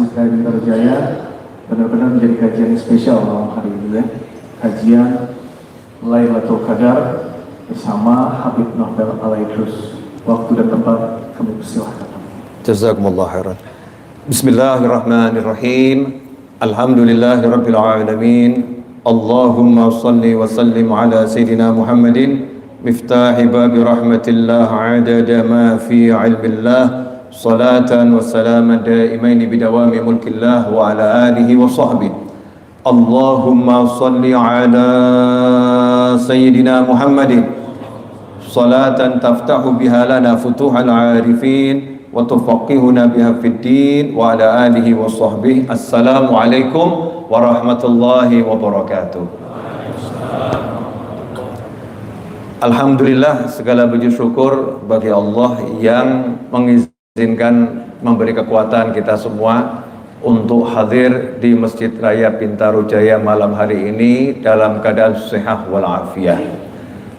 Masjid Raya Bintaro Jaya benar-benar menjadi kajian yang spesial malam hari ini ya. Kajian Lailatul Qadar bersama Habib Novel Alaidrus. Waktu dan tempat kami persilahkan. Jazakumullah khairan. Bismillahirrahmanirrahim. Alhamdulillahirabbil alamin. Allahumma salli wa sallim ala sayyidina Muhammadin miftahi babi rahmatillah adada ma fi ilmillah. Salatan wa salaman daimain bidawami mulkillah wa ala alihi wa sahbihi. Allahumma salli ala sayyidina Muhammadin salatan taftahu biha lana futuhal arifin wa tufaqihuna biha fid din wa ala alihi wa sahbihi. Assalamu alaikum warahmatullahi wabarakatuh. Alhamdulillah, segala puji syukur bagi Allah yang mengizinkan memberi kekuatan kita semua untuk hadir di Masjid Raya Bintaro Jaya malam hari ini dalam keadaan sehat walafiat.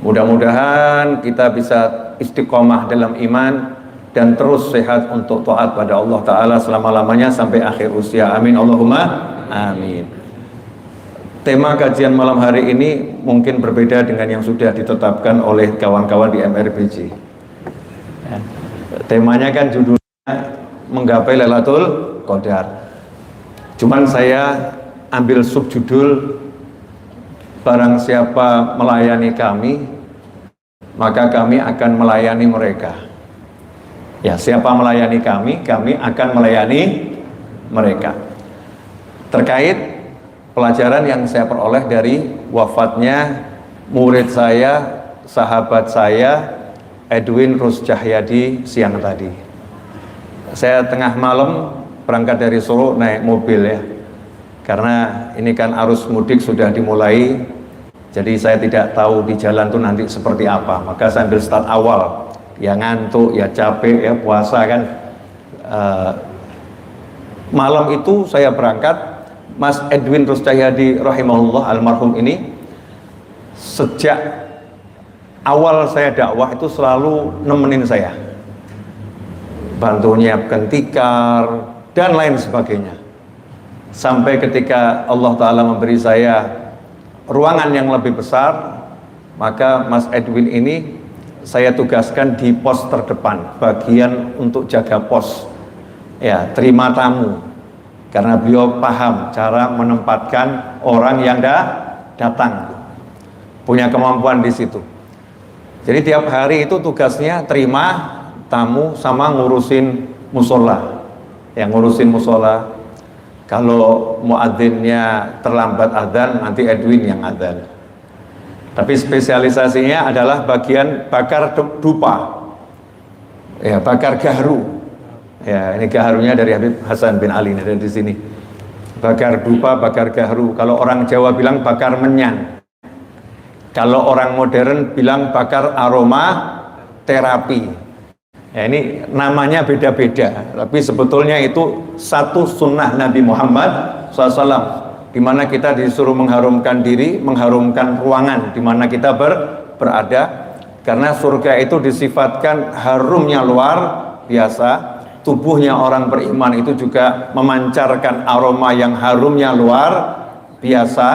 Mudah-mudahan kita bisa istiqomah dalam iman dan terus sehat untuk taat pada Allah Ta'ala selama-lamanya sampai akhir usia. Amin Allahumma amin. Tema kajian malam hari ini mungkin berbeda dengan yang sudah ditetapkan oleh kawan-kawan di MRBJ. Temanya kan judulnya menggapai Lailatul Qadar. Cuman saya ambil subjudul barang siapa melayani kami, maka kami akan melayani mereka. Ya, siapa melayani kami, kami akan melayani mereka. Terkait pelajaran yang saya peroleh dari wafatnya murid saya, sahabat saya, Edwin Ruscahyadi siang tadi. Saya tengah malam berangkat dari Solo naik mobil ya, karena ini kan arus mudik sudah dimulai, jadi saya tidak tahu di jalan tuh nanti seperti apa, maka saya ambil start awal, ya ngantuk, ya capek, ya puasa kan. Malam itu saya berangkat, Mas Edwin Ruscahyadi rahimahullah almarhum ini sejak awal saya dakwah itu selalu nemenin saya, bantu nyiapkan tikar dan lain sebagainya, sampai ketika Allah Ta'ala memberi saya ruangan yang lebih besar, maka Mas Edwin ini saya tugaskan di pos terdepan, bagian untuk jaga pos ya, terima tamu, karena beliau paham cara menempatkan orang yang datang, punya kemampuan di situ. Jadi tiap hari itu tugasnya terima tamu sama ngurusin musola. Yang ngurusin musola. Kalau muadzinnya terlambat adzan, nanti Edwin yang adzan. Tapi spesialisasinya adalah bagian bakar dupa. Ya, bakar gahru. Ya, ini gaharunya dari Habib Hasan bin Ali dari di sini. Bakar dupa, bakar gahru. Kalau orang Jawa bilang bakar menyan. Kalau orang modern bilang bakar aroma terapi. Ya, ini namanya beda-beda, tapi sebetulnya itu satu sunnah Nabi Muhammad SAW, di mana kita disuruh mengharumkan diri, mengharumkan ruangan di mana kita berada, karena surga itu disifatkan harumnya luar biasa. Tubuhnya orang beriman itu juga memancarkan aroma yang harumnya luar biasa,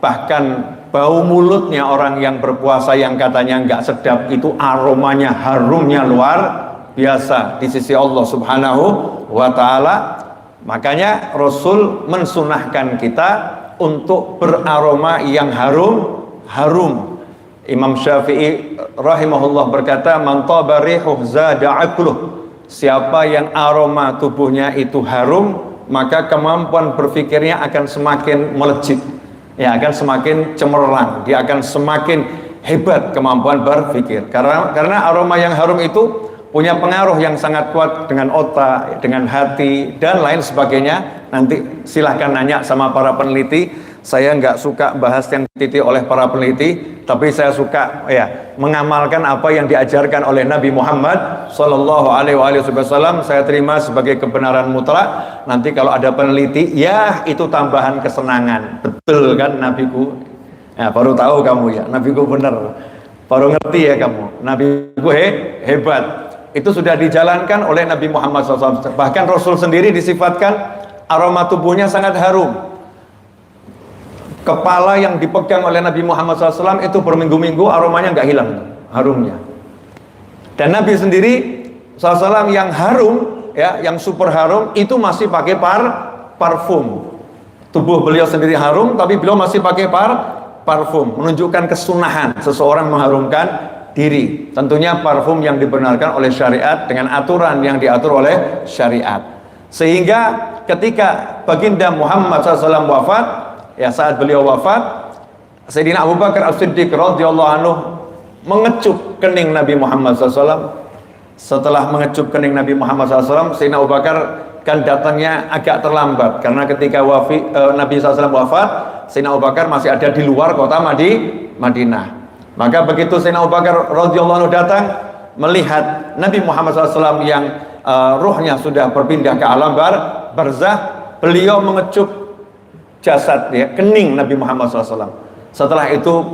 bahkan bau mulutnya orang yang berpuasa yang katanya nggak sedap itu aromanya harumnya luar biasa di sisi Allah Subhanahu wa Ta'ala. Makanya Rasul mensunahkan kita untuk beraroma yang harum. Imam Syafi'i rahimahullah berkata, man taba rihuh zada aqluh. Siapa yang aroma tubuhnya itu harum, maka kemampuan berpikirnya akan semakin melejit. Ya, akan semakin cemerlang, dia akan semakin hebat kemampuan berpikir, karena aroma yang harum itu punya pengaruh yang sangat kuat dengan otak, dengan hati dan lain sebagainya. Nanti silahkan nanya sama para peneliti. Saya nggak suka bahas yang diteliti oleh para peneliti, tapi saya suka ya mengamalkan apa yang diajarkan oleh Nabi Muhammad Sallallahu Alaihi Wasallam. Saya terima sebagai kebenaran mutlak. Nanti kalau ada peneliti, ya itu tambahan kesenangan. Betul kan Nabiku? Ya, baru tahu kamu ya, Nabiku benar. Baru ngerti ya kamu, Nabiku hebat. Itu sudah dijalankan oleh Nabi Muhammad SAW. Bahkan Rasul sendiri disifatkan aroma tubuhnya sangat harum. Kepala yang dipegang oleh Nabi Muhammad SAW itu berminggu-minggu aromanya nggak hilang, harumnya. Dan Nabi sendiri SAW yang harum, ya, yang super harum itu masih pakai parfum. Tubuh beliau sendiri harum, tapi beliau masih pakai parfum, menunjukkan kesunahan seseorang mengharumkan diri. Tentunya parfum yang dibenarkan oleh syariat dengan aturan yang diatur oleh syariat. Sehingga ketika baginda Muhammad SAW wafat, ya saat beliau wafat, Sayyidina Abu Bakar As-Siddiq radhiyallahu anhu mengecup kening Nabi Muhammad SAW. Setelah mengecup kening Nabi Muhammad SAW, Sayyidina Abu Bakar kan datangnya agak terlambat karena ketika Nabi SAW wafat, Sayyidina Abu Bakar masih ada di luar kota Madinah. Maka begitu Sayyidina Abu Bakar radhiyallahu anhu datang melihat Nabi Muhammad SAW yang ruhnya sudah berpindah ke alam barzah, beliau mengecup jasad, ya, kening Nabi Muhammad SAW. Setelah itu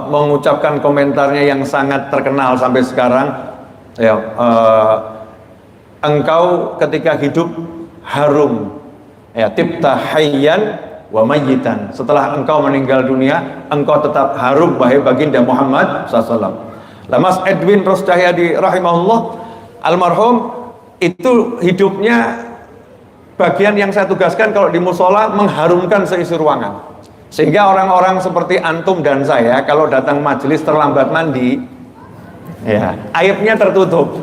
mengucapkan komentarnya yang sangat terkenal sampai sekarang, ya, engkau ketika hidup harum, ya, tibta hayyan wa mayyitan. Setelah engkau meninggal dunia, engkau tetap harum, wahai baginda Muhammad SAW. Lah Mas Edwin Rusdahyadi rahimahullah almarhum itu hidupnya bagian yang saya tugaskan kalau di musola mengharumkan seisi ruangan. Sehingga orang-orang seperti antum dan saya kalau datang majelis terlambat mandi, ya, aibnya tertutup.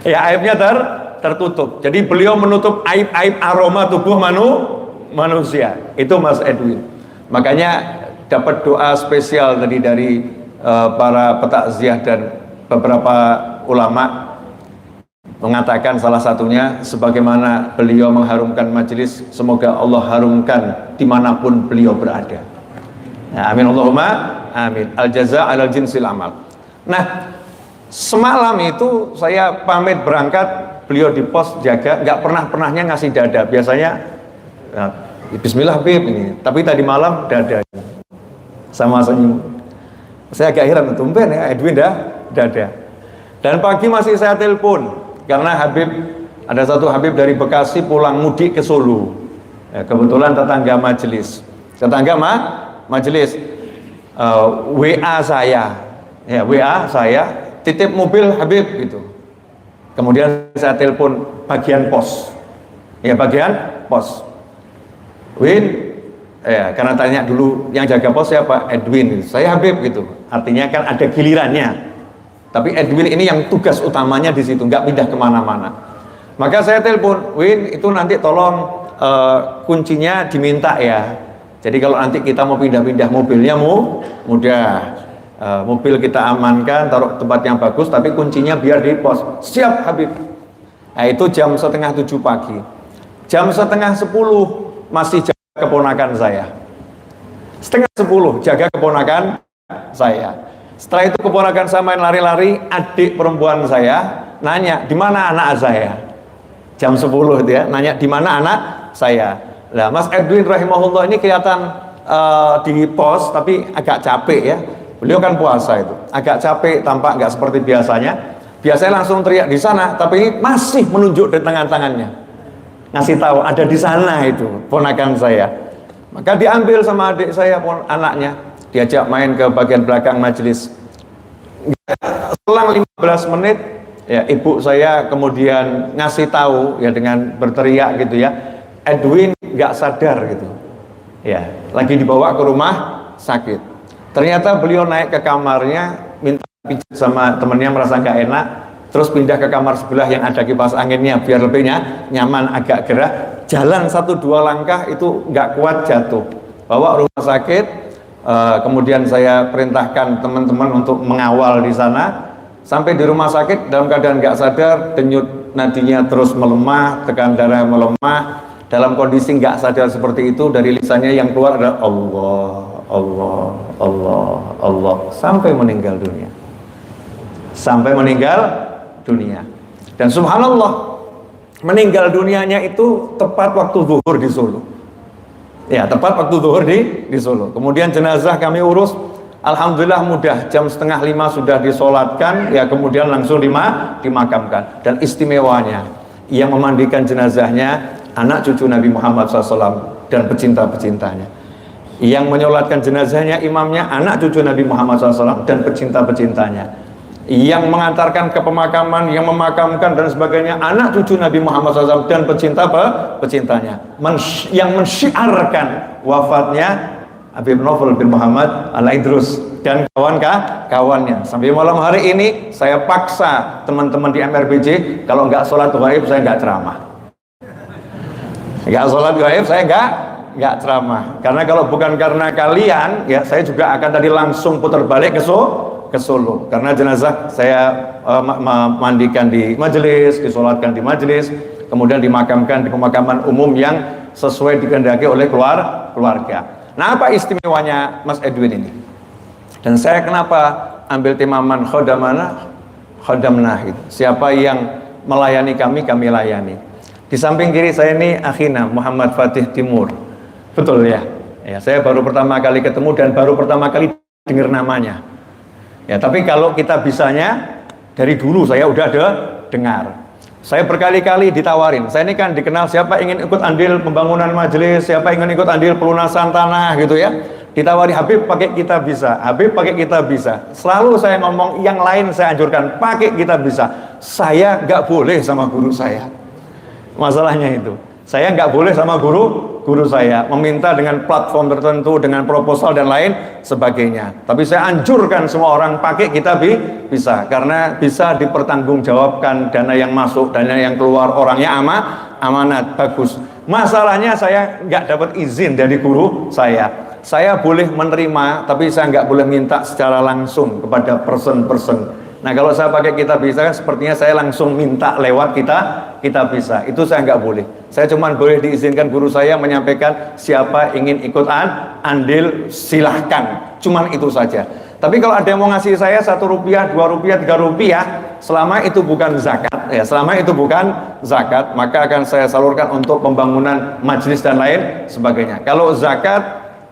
Ya, aibnya tertutup. Jadi beliau menutup aib-aib aroma tubuh manusia. Itu Mas Edwin. Makanya dapat doa spesial tadi dari para petakziah dan beberapa ulama, mengatakan salah satunya sebagaimana beliau mengharumkan majelis, semoga Allah harumkan dimanapun beliau berada. Nah, amin Allahumma amin. Al jaza alal jinsil amal. Nah, semalam itu saya pamit berangkat, beliau di pos jaga, nggak pernahnya ngasih dada. Biasanya nah, Bismillah Habib ini, tapi tadi malam dada sama senyum. Saya agak heran, tumben ya Edwin dada. Dan pagi masih saya telepon karena Habib, ada satu Habib dari Bekasi pulang mudik ke Solo, ya, kebetulan tetangga majelis majelis WA saya, ya, WA saya titip mobil Habib gitu. Kemudian saya telepon bagian pos, ya, bagian pos, Win, ya, karena tanya dulu yang jaga pos siapa, Edwin, saya Habib gitu. Artinya kan ada gilirannya. Tapi Edwin ini yang tugas utamanya di situ, nggak pindah kemana-mana. Maka saya telepon, Win, itu nanti tolong kuncinya diminta ya. Jadi kalau nanti kita mau pindah-pindah mobilnya mudah, mobil kita amankan, taruh tempat yang bagus, tapi kuncinya biar di pos. Siap Habib. Nah itu jam 6:30 pagi. Jam 9:30 masih jaga keponakan saya. 9:30 jaga keponakan saya. Setelah itu keponakan saya main lari-lari, adik perempuan saya nanya, di mana anak saya? Jam 10 itu ya, nanya di mana anak saya. Nah, Mas Edwin rahimahullah ini kelihatan di pos tapi agak capek ya. Beliau kan puasa itu, agak capek, tampak nggak seperti biasanya. Biasanya langsung teriak di sana, tapi ini masih menunjuk di tangannya. Ngasih tahu ada di sana itu ponakan saya. Maka diambil sama adik saya, anaknya, diajak main ke bagian belakang majelis. Selang 15 menit ya, ibu saya kemudian ngasih tahu ya dengan berteriak gitu ya, Edwin nggak sadar gitu ya, lagi dibawa ke rumah sakit. Ternyata beliau naik ke kamarnya, minta pijat sama temennya, merasa nggak enak, terus pindah ke kamar sebelah yang ada kipas anginnya biar lebih nyaman, agak gerah. Jalan 1-2 langkah itu nggak kuat, jatuh, bawa rumah sakit. Kemudian saya perintahkan teman-teman untuk mengawal di sana. Sampai di rumah sakit dalam keadaan nggak sadar, denyut nadinya terus melemah, tekanan darah melemah. Dalam kondisi nggak sadar seperti itu, dari lisannya yang keluar adalah Allah, Allah, Allah, Allah, sampai meninggal dunia. Sampai meninggal dunia. Dan subhanallah, meninggal dunianya itu tepat waktu zuhur di Solo. Ya, tepat waktu zuhur di Solo. Kemudian jenazah kami urus, alhamdulillah mudah, jam 4:30 sudah disolatkan, ya, kemudian langsung dimakamkan. Dan istimewanya, yang memandikan jenazahnya anak cucu Nabi Muhammad SAW dan pecinta-pecintanya. Yang menyolatkan jenazahnya imamnya anak cucu Nabi Muhammad SAW dan pecinta-pecintanya. Yang mengantarkan ke pemakaman, yang memakamkan dan sebagainya anak cucu Nabi Muhammad SAW dan pecinta-pecintanya. Yang mensyiarkan wafatnya Habib Novel bin Muhammad Al-Idrus dan kawan-kawannya. Sampai malam hari ini saya paksa teman-teman di MRBJ, kalau nggak sholat gaib saya nggak ceramah. Nggak sholat gaib saya nggak ceramah. Karena kalau bukan karena kalian, ya saya juga akan tadi langsung putar balik ke Solo. Karena jenazah saya mandikan di majelis, disolatkan di majelis, kemudian dimakamkan di pemakaman umum yang sesuai dikehendaki oleh keluarga. Nah, apa istimewanya Mas Edwin ini? Dan saya kenapa ambil tema man khodamana khodamnah itu. Siapa yang melayani kami, kami layani. Di samping kiri saya ini akhina Muhammad Fatih Timur. Betul ya? Ya, saya baru pertama kali ketemu dan baru pertama kali dengar namanya. Ya, tapi kalau kita bisanya dari dulu saya udah ada dengar. Saya berkali-kali ditawarin. Saya ini kan dikenal siapa ingin ikut andil pembangunan majelis, siapa ingin ikut andil pelunasan tanah gitu ya. Ditawari Habib pakai kita bisa, Habib pakai kita bisa. Selalu saya ngomong yang lain saya anjurkan pakai kita bisa. Saya nggak boleh sama guru saya. Masalahnya itu. Saya nggak boleh sama guru saya meminta dengan platform tertentu, dengan proposal dan lain sebagainya. Tapi saya anjurkan semua orang pakai kita bisa, karena bisa dipertanggungjawabkan dana yang masuk, dana yang keluar, orangnya amanat, bagus. Masalahnya saya nggak dapat izin dari guru saya. Saya boleh menerima, tapi saya nggak boleh minta secara langsung kepada person. Nah, kalau saya pakai kita bisa kan sepertinya saya langsung minta lewat kita bisa. Itu saya nggak boleh. Saya cuma boleh diizinkan guru saya menyampaikan siapa ingin ikut andil silahkan. Cuman itu saja. Tapi kalau ada yang mau ngasih saya 1 rupiah, 2 rupiah, 3 rupiah, selama itu bukan zakat, ya selama itu bukan zakat, maka akan saya salurkan untuk pembangunan majelis dan lain sebagainya. Kalau zakat,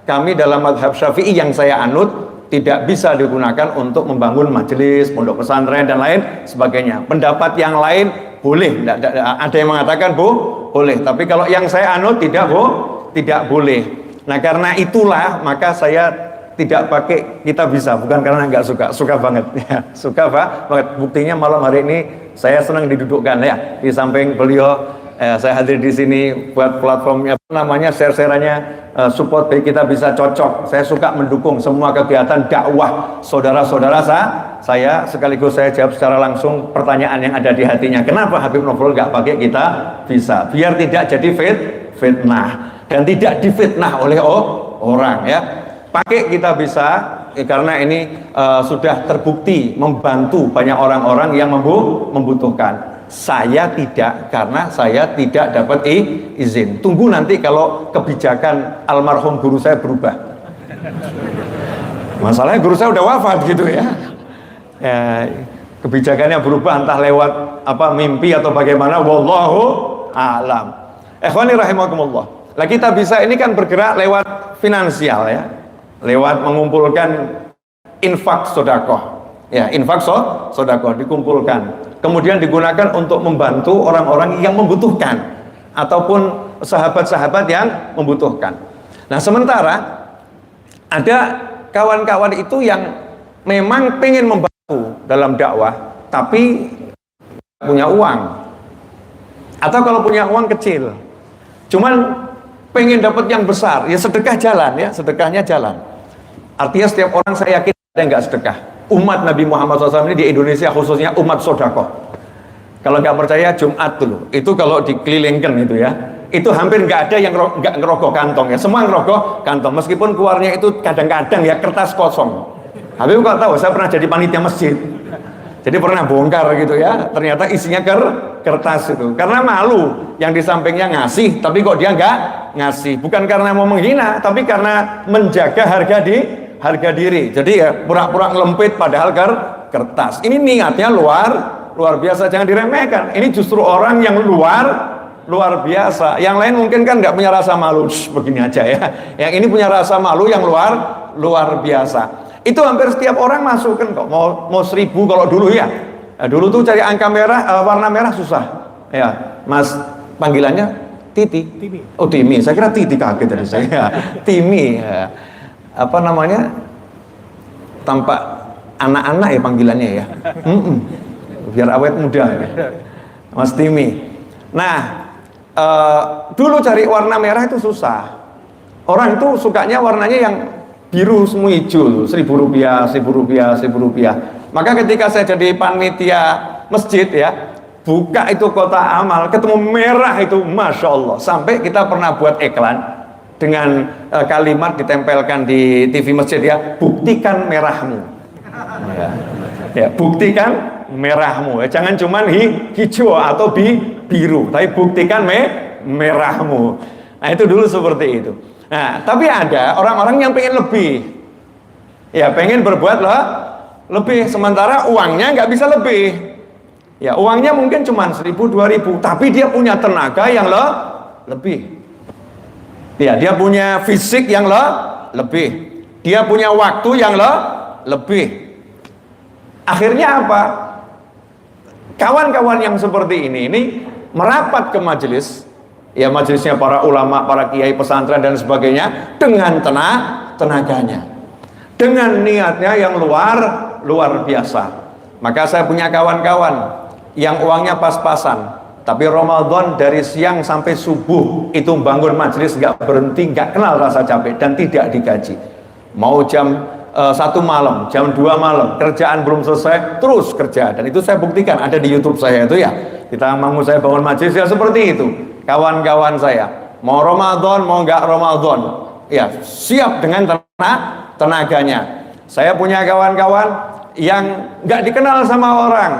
kami dalam mazhab Syafi'i yang saya anut tidak bisa digunakan untuk membangun majelis, pondok pesantren dan lain sebagainya. Pendapat yang lain boleh, ada yang mengatakan boleh, tapi kalau yang saya anut tidak boleh. Nah, karena itulah maka saya tidak pakai kita bisa, bukan karena nggak suka banget ya, suka banget. Buktinya malam hari ini saya senang didudukkan ya di samping beliau. Saya hadir di sini buat platformnya namanya share-sharannya support baik kita bisa cocok. Saya suka mendukung semua kegiatan dakwah saudara-saudara saya sekaligus saya jawab secara langsung pertanyaan yang ada di hatinya. Kenapa Habib Novel nggak pakai kita bisa? Biar tidak jadi fitnah dan tidak difitnah oleh orang ya. Pakai kita bisa karena ini sudah terbukti membantu banyak orang-orang yang membutuhkan. Saya tidak, karena saya tidak dapat izin. Tunggu nanti kalau kebijakan almarhum guru saya berubah. Masalahnya guru saya udah wafat gitu ya. Kebijakannya berubah entah lewat apa mimpi atau bagaimana, wallahu a'lam. Ikhwani rahimakumullah. Lah kita bisa ini kan bergerak lewat finansial ya. Lewat mengumpulkan infak sedekah. Ya, infak sedekah dikumpulkan. Kemudian digunakan untuk membantu orang-orang yang membutuhkan ataupun sahabat-sahabat yang membutuhkan. Nah, sementara ada kawan-kawan itu yang memang pengen membantu dalam dakwah tapi punya uang, atau kalau punya uang kecil cuman pengen dapat yang besar, ya sedekah jalan ya, sedekahnya jalan. Artinya setiap orang saya yakin ada yang nggak sedekah. Umat Nabi Muhammad SAW ini di Indonesia khususnya umat sodakoh. Kalau nggak percaya Jumat dulu, itu kalau dikelilingkan itu ya, itu hampir nggak ada yang nggak ngerogoh kantong ya, semua ngerogoh kantong, meskipun keluarnya itu kadang-kadang ya kertas kosong. Habib kok tahu, saya pernah jadi panitia masjid, jadi pernah bongkar gitu ya, ternyata isinya kertas itu, karena malu yang di sampingnya ngasih, tapi kok dia nggak ngasih, bukan karena mau menghina, tapi karena menjaga harga diri. Jadi ya pura-pura ngelempit padahal kertas. Ini niatnya luar biasa, jangan diremehkan. Ini justru orang yang luar biasa. Yang lain mungkin kan nggak punya rasa malu, begini aja ya. Yang ini punya rasa malu yang luar biasa. Itu hampir setiap orang masukkan kok. Mau 1000 kalau dulu ya. Dulu tuh cari angka merah, warna merah susah. Ya, Mas panggilannya Titi? Timi. Oh Timi, saya kira Titi, kaget tadi saya. Timi, ya. Apa namanya? Tampak anak-anak ya panggilannya ya. Biar awet muda ya. Mas Timi. Nah, dulu cari warna merah itu susah. Orang itu sukanya warnanya yang biru semua hijau, Rp1.000. Maka ketika saya jadi panitia masjid ya, buka itu kotak amal, ketemu merah itu, Masya Allah. Sampai kita pernah buat iklan dengan kalimat ditempelkan di TV masjid ya, buktikan merahmu. Ya, buktikan merahmu. Jangan cuma hijau atau biru, tapi buktikan merahmu. Nah itu dulu seperti itu. Nah tapi ada orang-orang yang pengen lebih, ya pengen berbuat lebih, sementara uangnya nggak bisa lebih. Ya uangnya mungkin cuma 1.000, 2.000, tapi dia punya tenaga yang lebih. Ya dia punya fisik yang lebih. Dia punya waktu yang lebih. Akhirnya apa? Kawan-kawan yang seperti ini merapat ke majelis, ya majelisnya para ulama, para kiai pesantren dan sebagainya, dengan tenaganya, dengan niatnya yang luar biasa. Maka saya punya kawan-kawan yang uangnya pas-pasan, tapi Ramadan dari siang sampai subuh itu bangun majelis nggak berhenti, nggak kenal rasa capek dan tidak digaji. Mau jam 1 malam, jam 2 malam, kerjaan belum selesai, terus kerja. Dan itu saya buktikan, ada di YouTube saya itu ya. Kita mau saya bangun majelis ya seperti itu. Kawan-kawan saya, mau Ramadan, mau nggak Ramadan, ya siap dengan tenaganya. Saya punya kawan-kawan yang nggak dikenal sama orang,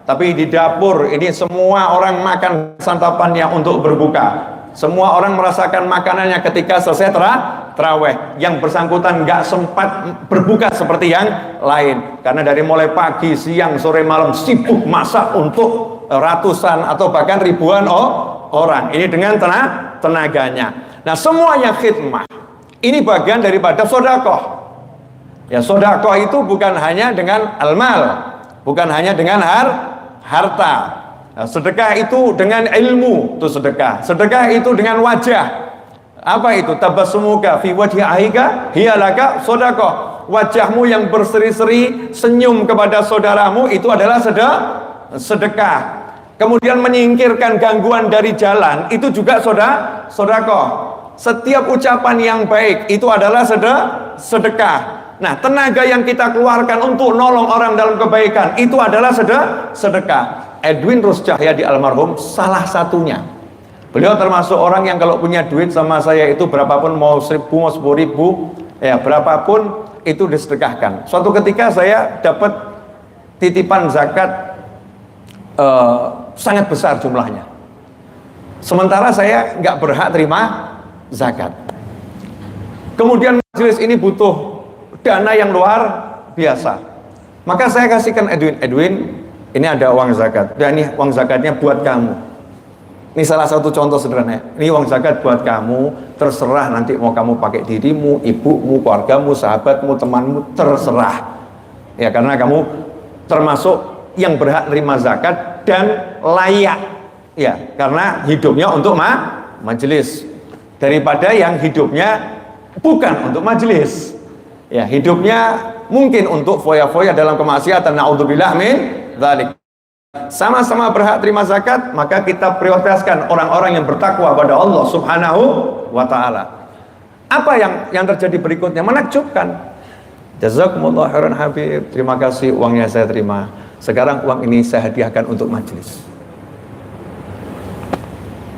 tapi di dapur ini semua orang makan santapannya untuk berbuka. Semua orang merasakan makanannya ketika selesai terawih. Yang bersangkutan nggak sempat berbuka seperti yang lain, karena dari mulai pagi, siang, sore, malam sibuk masak untuk ratusan atau bahkan ribuan orang. Ini dengan tenaganya. Nah semuanya khidmah. Ini bagian daripada sodakoh. Ya sodakoh itu bukan hanya dengan almal, bukan hanya dengan harta. Nah, sedekah itu dengan ilmu, itu sedekah. Sedekah itu dengan wajah. Apa itu? Tabassumuka fi wajhi ahika hiyalaka sodakoh. Wajahmu yang berseri-seri senyum kepada saudaramu itu adalah sedekah. Kemudian menyingkirkan gangguan dari jalan itu juga sodakoh. Setiap ucapan yang baik itu adalah sedekah. Nah tenaga yang kita keluarkan untuk nolong orang dalam kebaikan itu adalah sedekah. Edwin Ruscahyadi almarhum salah satunya. Beliau termasuk orang yang kalau punya duit sama saya itu berapapun, mau 1.000, mau 10.000, ya berapapun itu disedekahkan. Suatu ketika saya dapat titipan zakat sangat besar jumlahnya. Sementara saya nggak berhak terima zakat. Kemudian majelis ini butuh dana yang luar biasa. Maka saya kasihkan Edwin, ini ada uang zakat. Dan ini uang zakatnya buat kamu. Ini salah satu contoh sederhana. Ini uang zakat buat kamu, terserah nanti mau kamu pakai dirimu, ibumu, keluargamu, sahabatmu, temanmu, terserah. Ya karena kamu termasuk yang berhak terima zakat dan layak. Ya, karena hidupnya untuk majelis daripada yang hidupnya bukan untuk majelis. Ya, hidupnya mungkin untuk foya-foya dalam kemaksiatan. Naudzubillah min dzalik. Sama-sama berhak terima zakat, maka kita prioritaskan orang-orang yang bertakwa pada Allah Subhanahu wa taala. Apa yang terjadi berikutnya? Menakjubkan. Jazakumullah khairan Habib. Terima kasih, uangnya saya terima. Sekarang uang ini saya hadiahkan untuk majelis.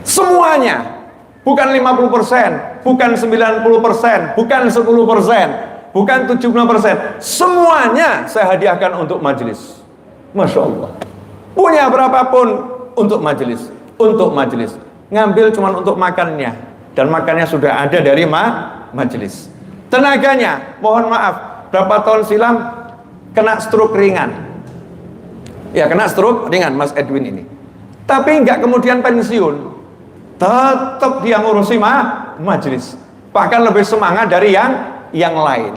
Semuanya, bukan 50%, bukan 90%, bukan 10%, bukan 70%. Semuanya saya hadiahkan untuk majelis. Masya Allah. Punya berapapun untuk majelis, ngambil cuma untuk makannya, dan makannya sudah ada dari majelis. Tenaganya, mohon maaf, berapa tahun silam kena stroke ringan. Ya kena stroke ringan Mas Edwin ini. Tapi nggak kemudian pensiun, tetap dia ngurusi majelis, bahkan lebih semangat dari yang lain.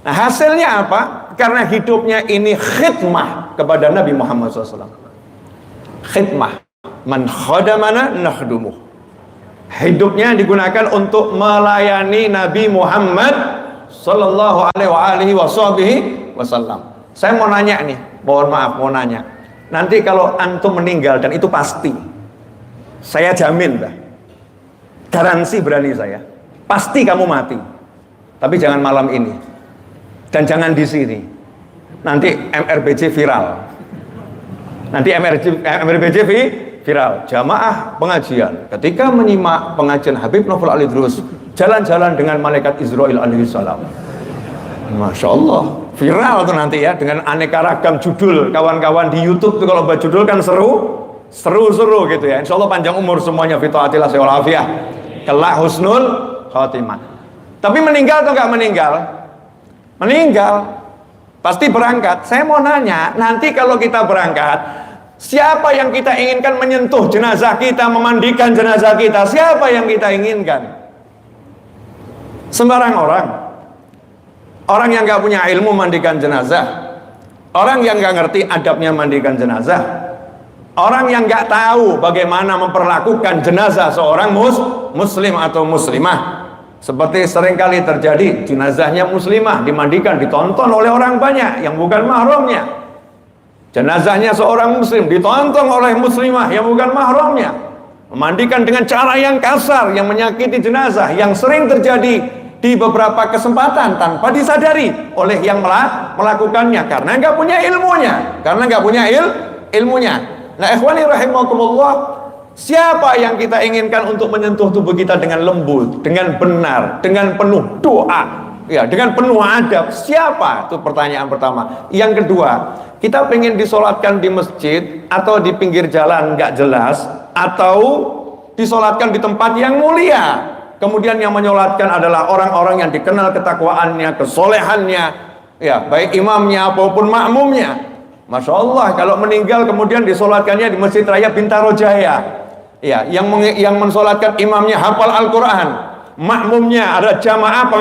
Nah hasilnya apa? Karena hidupnya ini khidmah kepada Nabi Muhammad SAW. Khidmah, man khadamana nakhdumuh. hidupnya digunakan untuk melayani Nabi Muhammad sallallahu alaihi wasallam. Saya mau nanya nih, mohon maaf mau nanya. Nanti kalau antum meninggal, dan itu pasti, saya jamin dah, garansi berani saya, pasti kamu mati. Tapi jangan malam ini, dan jangan di sini. Nanti MRBJ viral. Nanti MRBJ viral. Jamaah pengajian ketika menyimak pengajian Habib Novel Ali Idrus jalan-jalan dengan malaikat Israel alaihi salam. Masya Allah, viral tuh nanti ya, dengan aneka ragam judul. Kawan-kawan di YouTube tuh kalau buat judul kan seru gitu ya. Insya Allah panjang umur semuanya, fitaatillah walafiah, kelak husnul khotimah. Tapi meninggal atau nggak meninggal? Meninggal, pasti berangkat. Saya mau nanya, nanti kalau kita berangkat, siapa yang kita inginkan menyentuh jenazah kita, memandikan jenazah kita? Siapa yang kita inginkan? Sembarang orang. Orang yang nggak punya ilmu mandikan jenazah, orang yang nggak ngerti adabnya mandikan jenazah, orang yang nggak tahu bagaimana memperlakukan jenazah seorang muslim atau muslimah. Seperti seringkali terjadi, jenazahnya muslimah dimandikan, ditonton oleh orang banyak yang bukan mahramnya. Jenazahnya seorang muslim ditonton oleh muslimah yang bukan mahramnya, memandikan dengan cara yang kasar, yang menyakiti jenazah, yang sering terjadi di beberapa kesempatan tanpa disadari oleh yang melakukannya, karena nggak punya ilmunya. Nah, ikhwani rahimakumullah, siapa yang kita inginkan untuk menyentuh tubuh kita dengan lembut, dengan benar, dengan penuh doa, ya, dengan penuh adab? Siapa? Itu pertanyaan pertama. Yang kedua, kita pengen disolatkan di masjid atau di pinggir jalan nggak jelas, atau disolatkan di tempat yang mulia. Kemudian yang menyolatkan adalah orang-orang yang dikenal ketakwaannya, kesolehannya, ya, baik imamnya maupun makmumnya. Masya Allah, kalau meninggal kemudian disolatkannya di Masjid Raya Bintaro Jaya, ya, yang mensolatkan imamnya hafal Al-Quran, makmumnya ada jamaah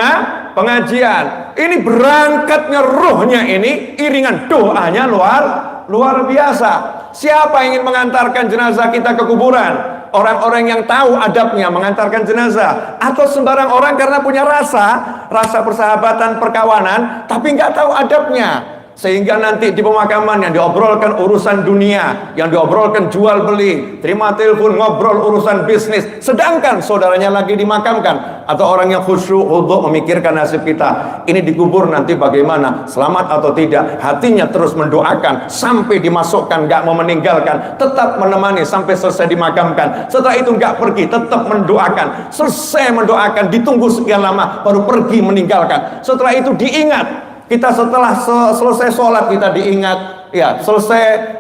pengajian. Ini berangkatnya ruhnya, ini iringan doanya luar biasa. Siapa yang ingin mengantarkan jenazah kita ke kuburan? Orang-orang yang tahu adabnya mengantarkan jenazah, atau sembarang orang karena punya rasa persahabatan, perkawanan, tapi nggak tahu adabnya, sehingga nanti di pemakaman yang diobrolkan urusan dunia, yang diobrolkan jual beli, terima telepon, ngobrol urusan bisnis, sedangkan saudaranya lagi dimakamkan. Atau orang yang khusyuk untuk memikirkan nasib kita, ini dikubur nanti bagaimana, selamat atau tidak, hatinya terus mendoakan sampai dimasukkan, nggak mau meninggalkan, tetap menemani sampai selesai dimakamkan. Setelah itu nggak pergi, tetap mendoakan, selesai mendoakan, ditunggu sekian lama baru pergi meninggalkan. Setelah itu diingat. Kita setelah selesai sholat kita diingat, ya, selesai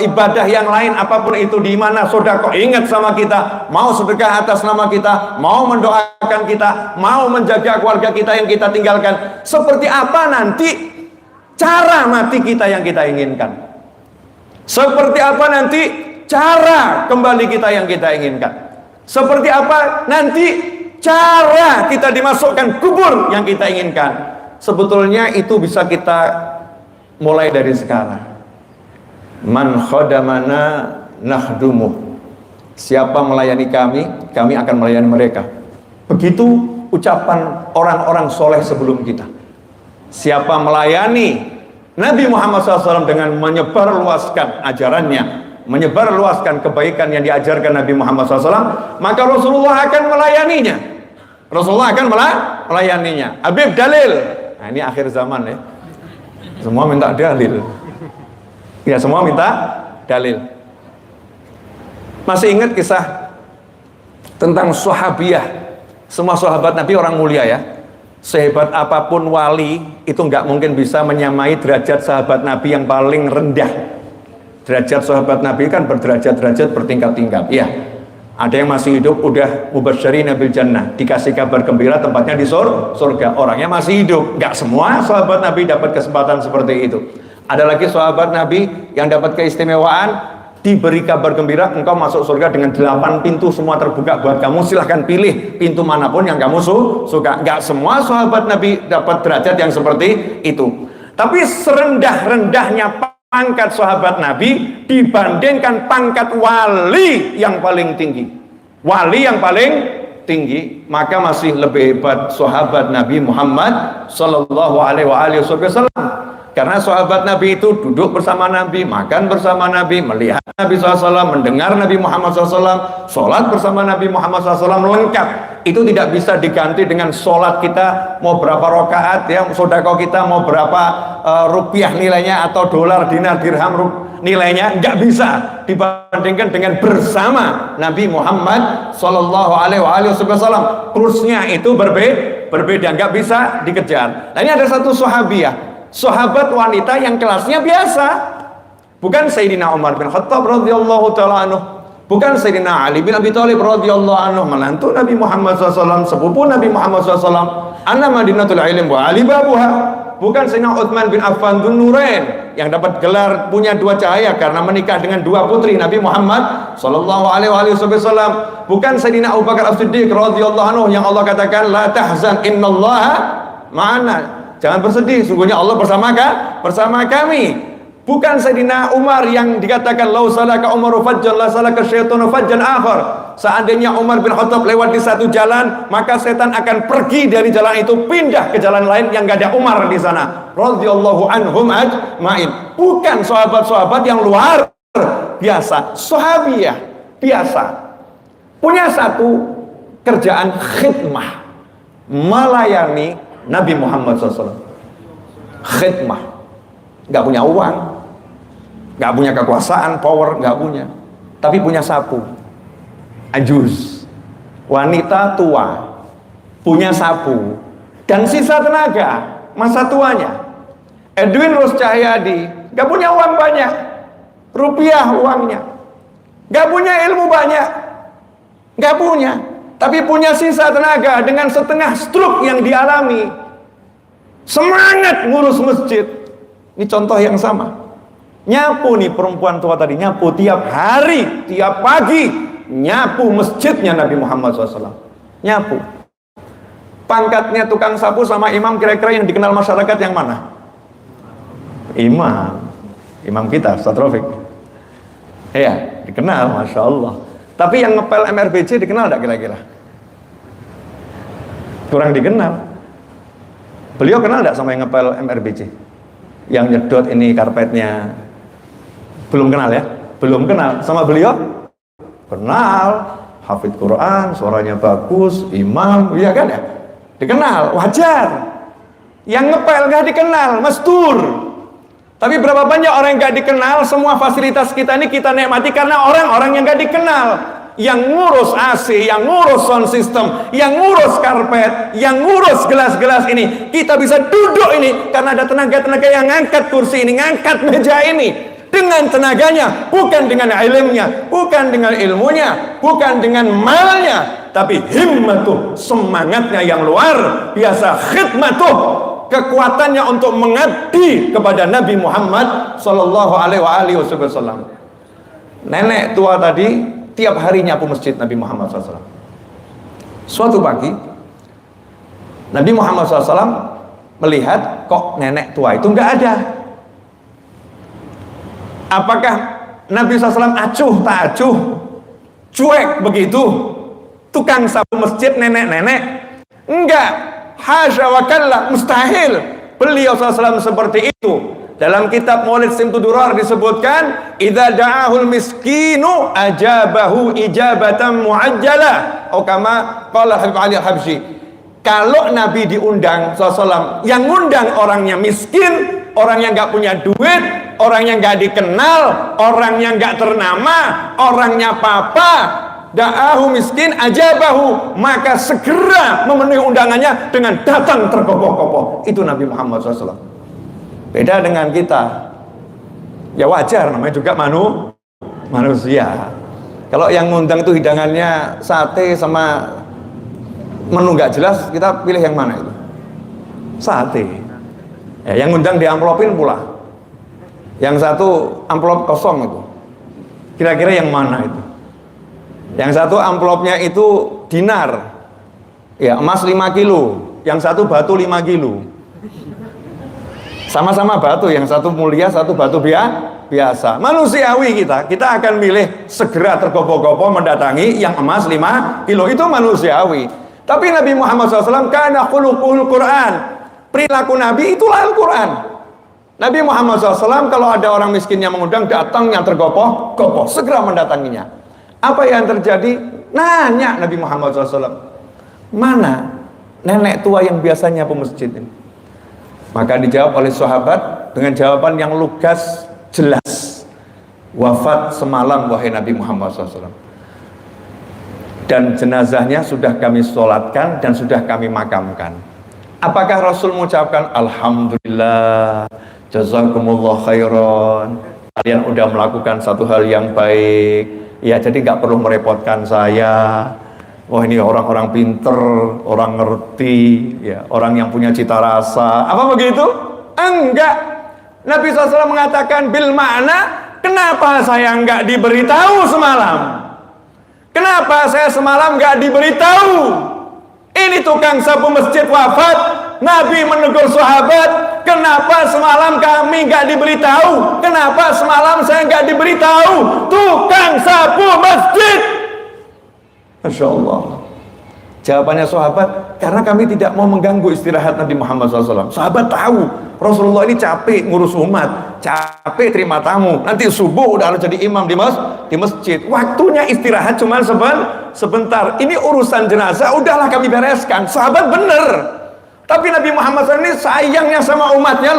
ibadah yang lain apapun itu, di mana sedekah ingat sama kita, mau sedekah atas nama kita, mau mendoakan kita, mau menjaga keluarga kita yang kita tinggalkan. Seperti apa nanti cara mati kita yang kita inginkan? Seperti apa nanti cara kembali kita yang kita inginkan? Seperti apa nanti cara kita dimasukkan kubur yang kita inginkan? Sebetulnya itu bisa kita mulai dari sekarang. Man khadamana nakhdumuh. Siapa melayani kami, kami akan melayani mereka. Begitu ucapan orang-orang soleh sebelum kita. Siapa melayani Nabi Muhammad SAW dengan menyebarluaskan ajarannya, menyebarluaskan kebaikan yang diajarkan Nabi Muhammad SAW, maka Rasulullah akan melayaninya. Rasulullah akan melayaninya. Habib dalil. Nah, ini akhir zaman ya. Semua minta dalil. Ya, semua minta dalil. Masih ingat kisah tentang sahabiyah? Semua sahabat Nabi orang mulia ya. Sehebat apapun wali, itu nggak mungkin bisa menyamai derajat sahabat Nabi yang paling rendah. Derajat sahabat Nabi kan berderajat-derajat, bertingkat-tingkat. Ya. Ada yang masih hidup udah mubasysyirin bil jannah, dikasih kabar gembira tempatnya di surga. Orangnya masih hidup. Enggak semua sahabat Nabi dapat kesempatan seperti itu. Ada lagi sahabat Nabi yang dapat keistimewaan, diberi kabar gembira, engkau masuk surga dengan 8 pintu semua terbuka buat kamu, silahkan pilih pintu manapun yang kamu suka. Enggak semua sahabat Nabi dapat derajat yang seperti itu. Tapi serendah-rendahnya pangkat sahabat Nabi dibandingkan pangkat wali yang paling tinggi. wali yang paling tinggi, maka masih lebih hebat sahabat Nabi Muhammad sallallahu alaihi wasallam. Karena sahabat Nabi itu duduk bersama Nabi, makan bersama Nabi, melihat Nabi SAW, mendengar Nabi Muhammad SAW, sholat bersama Nabi Muhammad SAW, lengkap. Itu tidak bisa diganti dengan sholat kita mau berapa rakaat, ya, sedekah kita mau berapa rupiah nilainya, atau dolar, dinar, dirham nilainya, nggak bisa dibandingkan dengan bersama Nabi Muhammad sallallahu alaihi wasallam. Kursnya itu berbeda, nggak bisa dikejar. Nah, ini ada satu sahabiah, sahabat wanita yang kelasnya biasa, bukan Sayyidina Umar bin Khattab radhiyallahu taala anhu, bukan Sayyidina Ali bin Abi Thalib radhiyallahu anhu, menantu Nabi Muhammad SAW, sepupu Nabi Muhammad SAW, anna madinatul ilm wa ali babuha, bukan Sayyidina Utsman bin Affan dzun nurain yang dapat gelar punya dua cahaya karena menikah dengan dua putri Nabi Muhammad sallallahu alaihi wasallam, bukan Sayyidina Abu Bakar As-Siddiq radhiyallahu anhu yang Allah katakan la tahzan innallaha ma'ana, jangan bersedih, sungguhnya Allah bersama kami. Bukan Sayyidina Umar yang dikatakan lau salaka Umaru fajjan la salaka syaitanu fajjan akhar, seandainya Umar bin Khattab lewat di satu jalan, maka setan akan pergi dari jalan itu, pindah ke jalan lain yang gak ada Umar di sana radhiyallahu anhum ajmain. Bukan sahabat-sahabat yang luar biasa, sahabiah biasa, punya satu kerjaan khidmah, melayani Nabi Muhammad SAW. Khidmah, nggak punya uang, nggak punya kekuasaan, power, nggak punya, tapi punya sapu. Ajuz, wanita tua, punya sapu dan sisa tenaga masa tuanya. Edwin Rus Cahyadi nggak punya uang banyak, rupiah uangnya, nggak punya ilmu banyak, nggak punya, tapi punya sisa tenaga dengan setengah stroke yang dialami, semangat ngurus masjid. Ini contoh yang sama. Nyapu nih perempuan tua tadi, nyapu tiap hari, tiap pagi, nyapu masjidnya Nabi Muhammad SAW. Nyapu. Pangkatnya tukang sapu sama imam kira-kira yang dikenal masyarakat yang mana? Imam kita, Ustaz Rafiq. Iya, dikenal, Masya Allah. Tapi yang ngepel MRBC dikenal tidak kira-kira? Kurang dikenal. Beliau kenal tidak sama yang ngepel MRBC? Yang nyedot ini karpetnya? Belum kenal ya? Belum kenal. Sama beliau? Kenal. Hafidz Quran, suaranya bagus, imam, iya kan ya? Dikenal, wajar. Yang ngepel nggak dikenal, mastur. Tapi berapa banyak orang yang nggak dikenal, semua fasilitas kita ini kita nikmati karena orang-orang yang nggak dikenal. Yang ngurus AC, yang ngurus sound system, yang ngurus karpet, yang ngurus gelas-gelas ini, kita bisa duduk ini karena ada tenaga-tenaga yang ngangkat kursi ini, ngangkat meja ini dengan tenaganya, bukan dengan ilmunya, bukan dengan ilmunya, bukan dengan malnya, tapi himmatuh, semangatnya yang luar biasa, khidmatuh, kekuatannya untuk mengabdi kepada Nabi Muhammad sallallahu alaihi wasallam. Nenek tua tadi tiap hari nyapu masjid Nabi Muhammad SAW. Suatu pagi Nabi Muhammad SAW melihat kok nenek tua itu nggak ada. Apakah Nabi SAW acuh tak acuh, cuek begitu tukang sapu masjid nenek-nenek? Enggak, hasya wa kalla, mustahil beliau SAW seperti itu. Dalam kitab Maulid Simtudurar disebutkan, idza da'ahul miskinu ajabahu ijabatan muajjalah, atau kama qala Habib Ali Al-Habsyi. Kalau Nabi diundang SAW, yang ngundang orangnya miskin, orang yang nggak punya duit, orang yang nggak dikenal, orang yang nggak ternama, orangnya papa, da'ahu miskin ajabahu, maka segera memenuhi undangannya dengan datang terkopoh-kopoh. Itu Nabi Muhammad SAW. Beda dengan kita. Ya wajar, namanya juga manusia. Kalau yang ngundang tuh hidangannya sate sama menu nggak jelas, kita pilih yang mana itu? Sate. Ya, yang ngundang diamplopin pula. Yang satu amplop kosong itu. Kira-kira yang mana itu? Yang satu amplopnya itu dinar. Ya, emas 5 kilo. Yang satu batu 5 kilo. Sama-sama batu, yang satu mulia, satu batu biasa, manusiawi kita akan milih segera tergopoh-gopoh mendatangi yang emas 5 kilo, itu manusiawi. Tapi Nabi Muhammad SAW kana khuluqul Quran, perilaku Nabi itulah Al-Quran. Nabi Muhammad SAW kalau ada orang miskin yang mengundang, datang yang tergopoh-gopoh, segera mendatanginya. Apa yang terjadi? Nanya Nabi Muhammad SAW, mana nenek tua yang biasanya ke masjid ini? Maka dijawab oleh sahabat dengan jawaban yang lugas, jelas, wafat semalam wahai Nabi Muhammad SAW, dan jenazahnya sudah kami sholatkan dan sudah kami makamkan. Apakah Rasul mengucapkan alhamdulillah, jazakumullah khairan, kalian udah melakukan satu hal yang baik ya, jadi nggak perlu merepotkan saya, wah ini orang-orang pinter, orang ngerti ya, orang yang punya cita rasa, apa begitu? Enggak. Nabi SAW mengatakan bil makna, kenapa saya nggak diberitahu semalam? Kenapa saya semalam nggak diberitahu? Ini tukang sapu masjid wafat. Nabi menegur sahabat, kenapa semalam kami nggak diberitahu? Kenapa semalam saya nggak diberitahu? Tukang sapu masjid. Masya Allah. Jawabannya sahabat, karena kami tidak mau mengganggu istirahat Nabi Muhammad SAW. Sahabat tahu Rasulullah ini capek ngurus umat, capek terima tamu, nanti subuh udah harus jadi imam di masjid. Waktunya istirahat cuma sebentar. Ini urusan jenazah, udahlah kami bereskan. Sahabat bener. Tapi Nabi Muhammad SAW ini sayangnya sama umatnya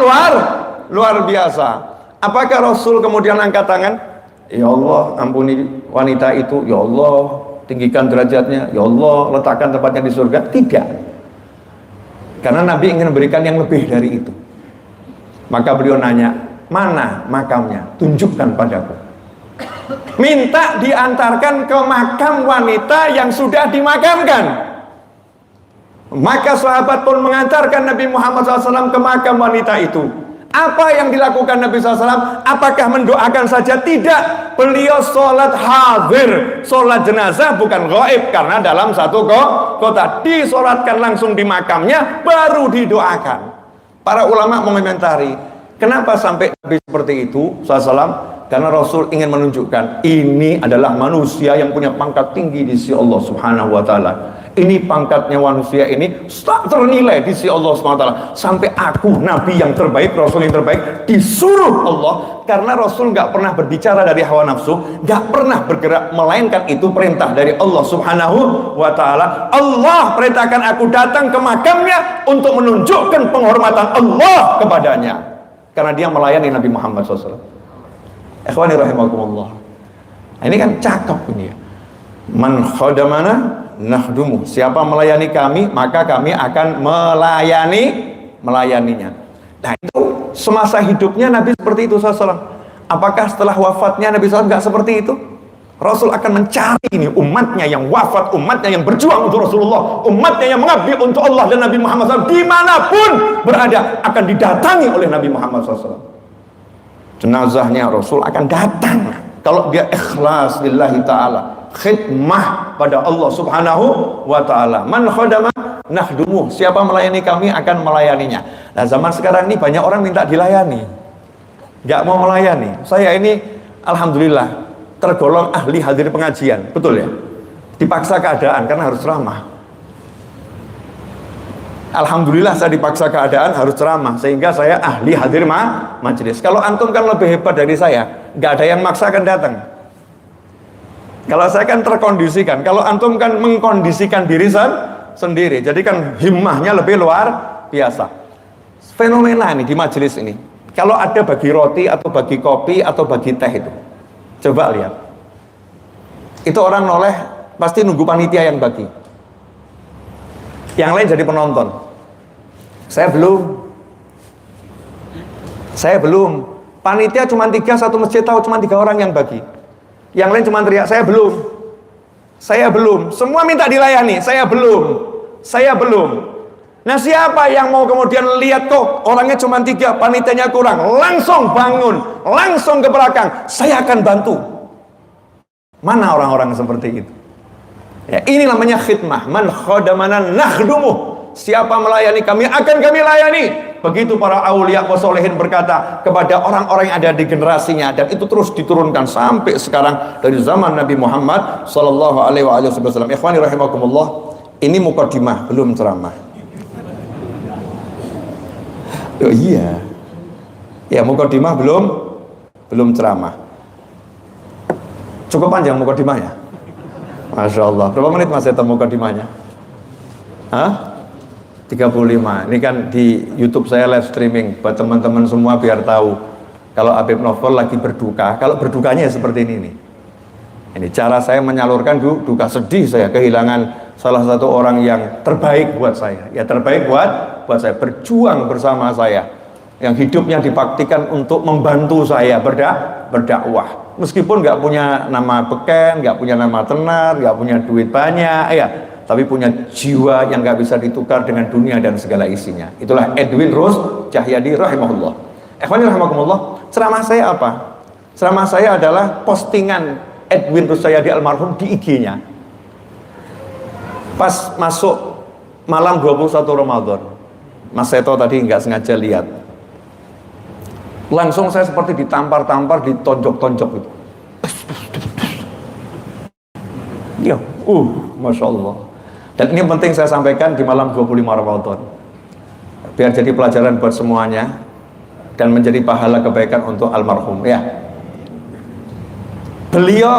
luar biasa. Apakah Rasul kemudian angkat tangan? Ya Allah, ampuni wanita itu. Ya Allah, tinggikan derajatnya. Ya Allah, letakkan tempatnya di surga. Tidak. Karena Nabi ingin memberikan yang lebih dari itu. Maka beliau nanya, mana makamnya? Tunjukkan padaku. Minta diantarkan ke makam wanita yang sudah dimakamkan. Maka sahabat pun mengantarkan Nabi Muhammad SAW ke makam wanita itu. Apa yang dilakukan Nabi SAW? Apakah mendoakan saja? Tidak. Beliau sholat hadir, sholat jenazah bukan gaib, karena dalam satu kota. Disolatkan langsung di makamnya, baru didoakan. Para ulama mengomentari, kenapa sampai Nabi seperti itu SAW? Karena Rasul ingin menunjukkan ini adalah manusia yang punya pangkat tinggi di sisi Allah Subhanahu wa taala. Ini pangkatnya manusia ini tak ternilai di sisi Allah Subhanahu wa taala. Sampai aku Nabi yang terbaik, Rasul yang terbaik disuruh Allah, karena Rasul nggak pernah berbicara dari hawa nafsu, nggak pernah bergerak melainkan itu perintah dari Allah Subhanahu wa taala. Allah perintahkan aku datang ke makamnya untuk menunjukkan penghormatan Allah kepadanya, karena dia melayani Nabi Muhammad SAW. Ikhwani rahimakumullah. Ini kan cakep ini ya. Man khadamana nakhdumu. Siapa melayani kami, maka kami akan melayaninya. Nah itu semasa hidupnya Nabi seperti itu SAW. Apakah setelah wafatnya Nabi SAW nggak seperti itu? Rasul akan mencari ini umatnya yang wafat, umatnya yang berjuang untuk Rasulullah, umatnya yang mengabdi untuk Allah dan Nabi Muhammad SAW, dimanapun berada akan didatangi oleh Nabi Muhammad SAW. Jenazahnya Rasul akan datang kalau dia ikhlas lillahi ta'ala, khidmah pada Allah Subhanahu wa ta'ala. Man khadama nakhdumu. Siapa melayani kami akan melayaninya. Nah zaman sekarang ini banyak orang minta dilayani, gak mau melayani. Saya ini alhamdulillah tergolong ahli hadir pengajian, betul ya? Dipaksa keadaan karena harus ceramah. Alhamdulillah saya dipaksa keadaan harus ceramah, sehingga saya ahli hadir majelis. Kalau antum kan lebih hebat dari saya, nggak ada yang maksakan datang. Kalau saya kan terkondisikan, kalau antum kan mengkondisikan diri sendiri, jadi kan himmahnya lebih luar biasa. Fenomena ini di majelis ini, kalau ada bagi roti atau bagi kopi atau bagi teh itu, coba lihat, itu orang noleh pasti nunggu panitia yang bagi. Yang lain jadi penonton. Saya belum. Panitia cuma 3, satu masjid tahu cuma 3 orang yang bagi. Yang lain cuma teriak, saya belum. Semua minta dilayani, saya belum. Nah siapa yang mau kemudian lihat kok orangnya cuma 3, panitianya kurang, langsung bangun, langsung ke belakang, saya akan bantu. Mana orang-orang seperti itu? Ya, ini namanya khidmah. Man khadamana nakhdumu. Siapa melayani kami akan kami layani. begitu para aulia wasolehin berkata kepada orang-orang yang ada di generasinya, dan itu terus diturunkan sampai sekarang dari zaman Nabi Muhammad sallallahu alaihi wasallam. Ikhwani rahimakumullah, ini mukadimah, belum ceramah. Oh iya. Ya, mukadimah belum ceramah. Cukup panjang mukadimahnya. Masya Allah. Berapa menit Mas Eto mukadimahnya? Hah? 35. Ini kan di YouTube saya live streaming buat teman-teman semua biar tahu kalau Habib Novel lagi berduka. Kalau berdukanya ya seperti ini nih. Ini cara saya menyalurkan duka sedih saya kehilangan salah satu orang yang terbaik buat saya. Ya terbaik buat saya, berjuang bersama saya, yang hidupnya dibaktikan untuk membantu saya berdakwah. Meskipun nggak punya nama beken, nggak punya nama tenar, nggak punya duit banyak, ya, tapi punya jiwa yang nggak bisa ditukar dengan dunia dan segala isinya. Itulah Edwin Rus Cahyadi rahimahullah. Ikhwani rahimakumullah, ceramah saya apa? Ceramah saya adalah postingan Edwin Rus Cahyadi almarhum di IG-nya. Pas masuk malam 21 Ramadan, Mas Seto tadi nggak sengaja lihat. Langsung saya seperti ditampar-tampar, ditonjok-tonjok gitu. Ya, Masya Allah. Dan ini penting saya sampaikan di malam 25 Ramadan. Biar jadi pelajaran buat semuanya dan menjadi pahala kebaikan untuk almarhum, ya. Beliau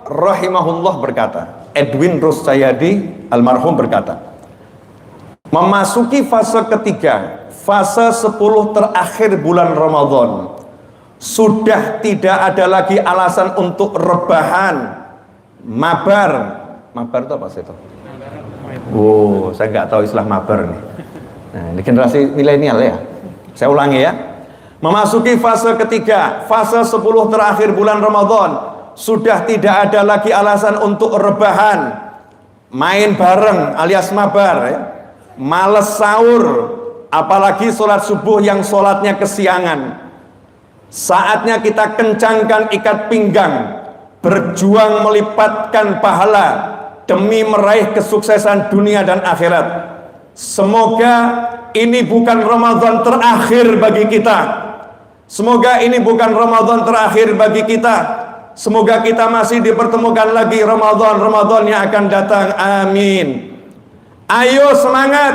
rahimahullah berkata, Edwin Rus Cahyadi almarhum berkata, memasuki fase ketiga, fase 10 terakhir bulan Ramadan, sudah tidak ada lagi alasan untuk rebahan, mabar. Mabar itu apa sih itu? Oh, saya nggak tahu istilah mabar nih. Nah, ini generasi milenial ya. Saya ulangi ya. Memasuki fase ketiga, fase 10 terakhir bulan Ramadan, sudah tidak ada lagi alasan untuk rebahan, main bareng alias mabar ya. Males sahur, apalagi sholat subuh yang sholatnya kesiangan. Saatnya kita kencangkan ikat pinggang, berjuang melipatkan pahala demi meraih kesuksesan dunia dan akhirat. Semoga ini bukan Ramadan terakhir bagi kita. Semoga ini bukan Ramadan terakhir bagi kita. Semoga kita masih dipertemukan lagi Ramadan yang akan datang. Amin. Ayo semangat,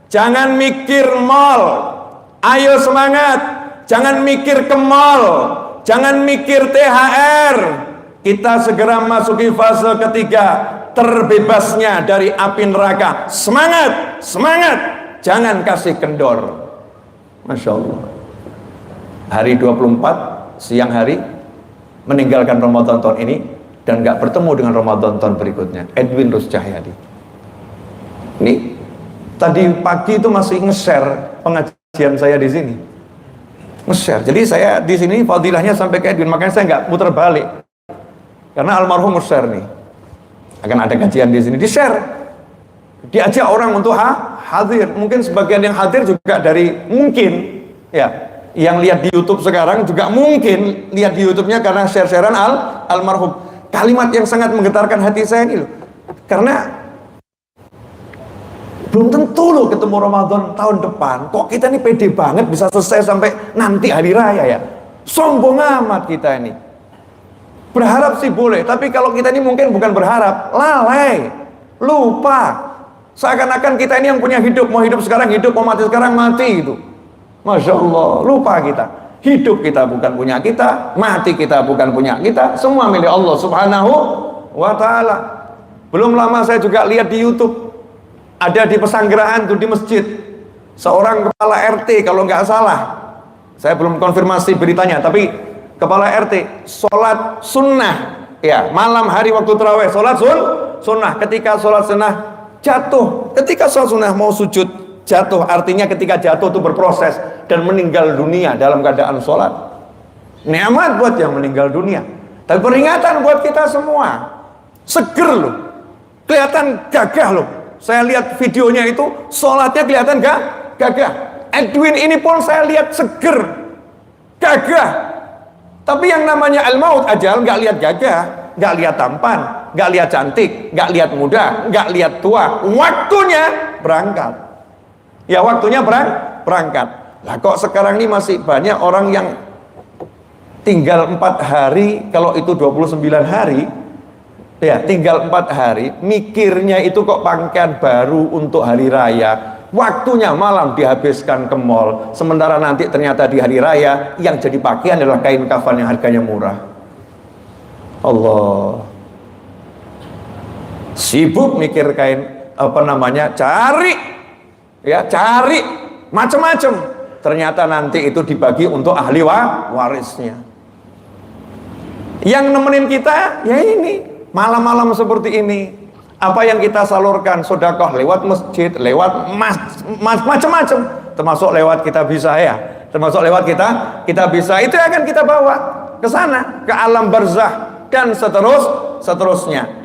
jangan mikir mal. Ayo semangat, jangan mikir ke mall, jangan mikir THR. Kita segera masuki fase ketiga, terbebasnya dari api neraka. Semangat, semangat, jangan kasih kendor. Masya Allah. Hari 24 siang hari meninggalkan Ramadan tahun ini dan gak bertemu dengan Ramadan tahun berikutnya. Edwin Rus Cahyadi. Ini tadi pagi itu masih nge-share pengajian saya di sini. Nge-share. Jadi saya di sini fadilahnya sampai ke Edwin, makanya saya nggak putar balik. Karena almarhum nge-share nih. Akan ada kajian di sini, di-share. Diajak orang untuk hadir. Mungkin sebagian yang hadir juga dari mungkin ya, yang lihat di YouTube sekarang juga mungkin lihat di YouTube-nya karena share-sharean almarhum. Kalimat yang sangat menggetarkan hati saya ini loh. Karena belum tentu loh ketemu Ramadan tahun depan. Kok kita ini pede banget bisa selesai sampai nanti hari raya ya? Sombong amat kita ini. Berharap sih boleh, tapi kalau kita ini mungkin bukan berharap, lalai, lupa. Seakan-akan kita ini yang punya hidup, mau hidup sekarang hidup, mau mati sekarang mati itu. Masya Allah, lupa kita. Hidup kita bukan punya kita, mati kita bukan punya kita, semua milik Allah Subhanahu wa Ta'ala. Belum lama saya juga lihat di YouTube, ada di Pesanggerahan tuh di masjid, seorang kepala RT kalau nggak salah, saya belum konfirmasi beritanya, tapi kepala RT sholat sunnah ya, malam hari waktu tarawih sholat sunnah. Ketika sholat sunnah jatuh, ketika sholat sunnah mau sujud jatuh, artinya ketika jatuh itu berproses dan meninggal dunia dalam keadaan sholat. Nikmat buat yang meninggal dunia, tapi peringatan buat kita semua. Seger loh, kelihatan gagah loh. Saya lihat videonya itu, sholatnya kelihatan gagah. Edwin ini pun saya lihat seger, gagah. Tapi yang namanya al-maut, ajal, nggak lihat gagah, nggak lihat tampan, nggak lihat cantik, nggak lihat muda, nggak lihat tua. Waktunya berangkat. Ya waktunya berangkat. Lah kok sekarang ini masih banyak orang yang tinggal 4 hari, kalau itu 29 hari, ya tinggal 4 hari, mikirnya itu kok pakaian baru untuk hari raya, waktunya malam dihabiskan ke mall, sementara nanti ternyata di hari raya yang jadi pakaian adalah kain kafan yang harganya murah. Allah, sibuk mikir kain cari macam-macam, ternyata nanti itu dibagi untuk ahli warisnya. Yang nemenin kita ya ini malam-malam seperti ini, apa yang kita salurkan sedekah lewat masjid, lewat macam-macam, termasuk lewat kita bisa ya, termasuk lewat kita bisa, itu akan kita bawa ke sana, ke alam barzah dan seterusnya.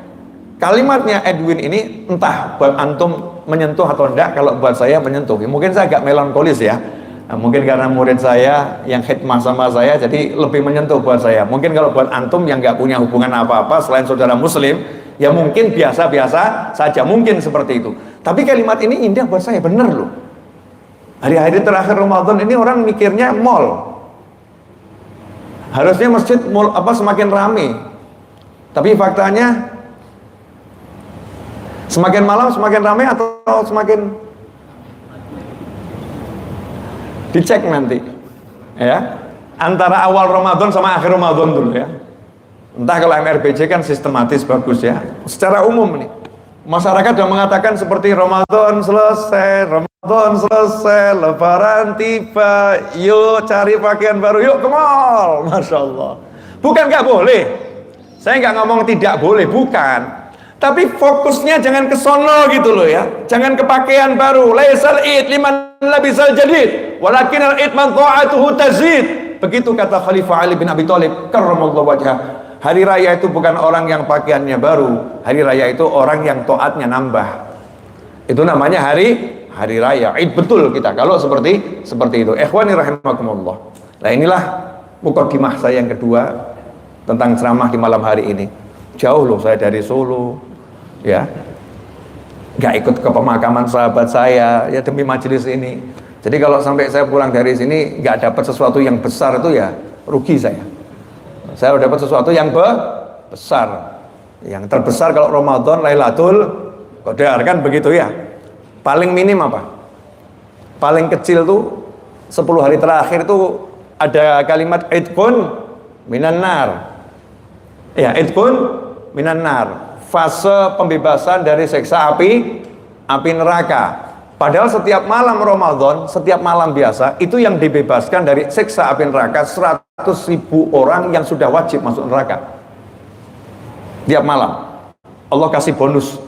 Kalimatnya Edwin ini entah buat antum menyentuh atau enggak. Kalau buat saya menyentuh, mungkin saya agak melankolis ya. Nah, mungkin karena murid saya yang khidmah sama saya jadi lebih menyentuh buat saya. Mungkin kalau buat antum yang nggak punya hubungan apa-apa selain saudara muslim, ya mungkin biasa-biasa saja, mungkin seperti itu. Tapi kalimat ini indah buat saya, bener loh. Hari-hari terakhir Ramadan ini orang mikirnya mall, harusnya masjid mall semakin ramai, tapi faktanya semakin malam semakin ramai atau semakin dicek nanti ya, antara awal Ramadan sama akhir Ramadan dulu ya. Entah kalau MRBJ kan sistematis bagus ya. Secara umum nih masyarakat sudah mengatakan seperti Ramadan selesai, Lebaran tiba, yuk cari pakaian baru, yuk ke mall. Masya Allah. Bukan nggak boleh, saya nggak ngomong tidak boleh, bukan. Tapi fokusnya jangan ke sono gitu loh ya. Jangan ke pakaian baru. Laisal id liman labisal jadid, walakin al-id man ta'atuhu tazid. Begitu kata Khalifah Ali bin Abi Thalib karramallahu wajhah. Hari raya itu bukan orang yang pakaiannya baru. Hari raya itu orang yang taatnya nambah. Itu namanya hari raya. Id betul kita kalau seperti itu. Ikhwani rahimakumullah. Nah inilah mukadimah saya yang kedua tentang ceramah di malam hari ini. Jauh loh saya dari Solo ya, nggak ikut ke pemakaman sahabat saya ya demi majelis ini. Jadi kalau sampai saya pulang dari sini nggak dapat sesuatu yang besar, itu ya rugi saya. Saya dapat sesuatu yang besar, yang terbesar kalau Ramadan Lailatul Qadar kan begitu ya. Paling minim apa? Paling kecil tuh 10 hari terakhir tuh ada kalimat idkun minan nar. Ya, idkun minan nar, fase pembebasan dari siksa api neraka. Padahal setiap malam Ramadan, setiap malam biasa itu yang dibebaskan dari siksa api neraka 100.000 orang yang sudah wajib masuk neraka. Tiap malam Allah kasih bonus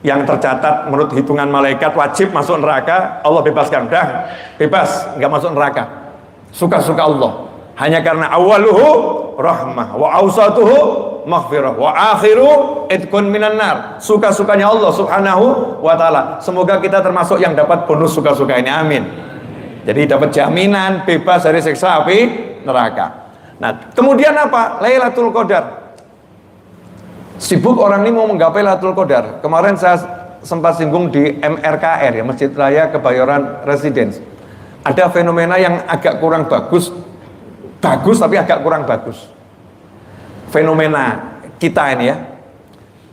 yang tercatat menurut hitungan malaikat wajib masuk neraka, Allah bebaskan, dah bebas, nggak masuk neraka. Suka-suka Allah. Hanya karena awaluhu rahmah wa awsatuhu maghfirah wa akhiru idkun minan nar. Suka-sukanya Allah subhanahu wa ta'ala. Semoga kita termasuk yang dapat bonus suka-suka ini, amin. Jadi dapat jaminan bebas dari siksa api neraka. Nah kemudian apa? Lailatul Qadar. Sibuk orang ini mau menggapai Lailatul Qadar. Kemarin saya sempat singgung di MRKR ya, Masjid Raya Kebayoran Residence. Ada fenomena yang agak kurang bagus tapi agak kurang bagus. Fenomena kita ini ya,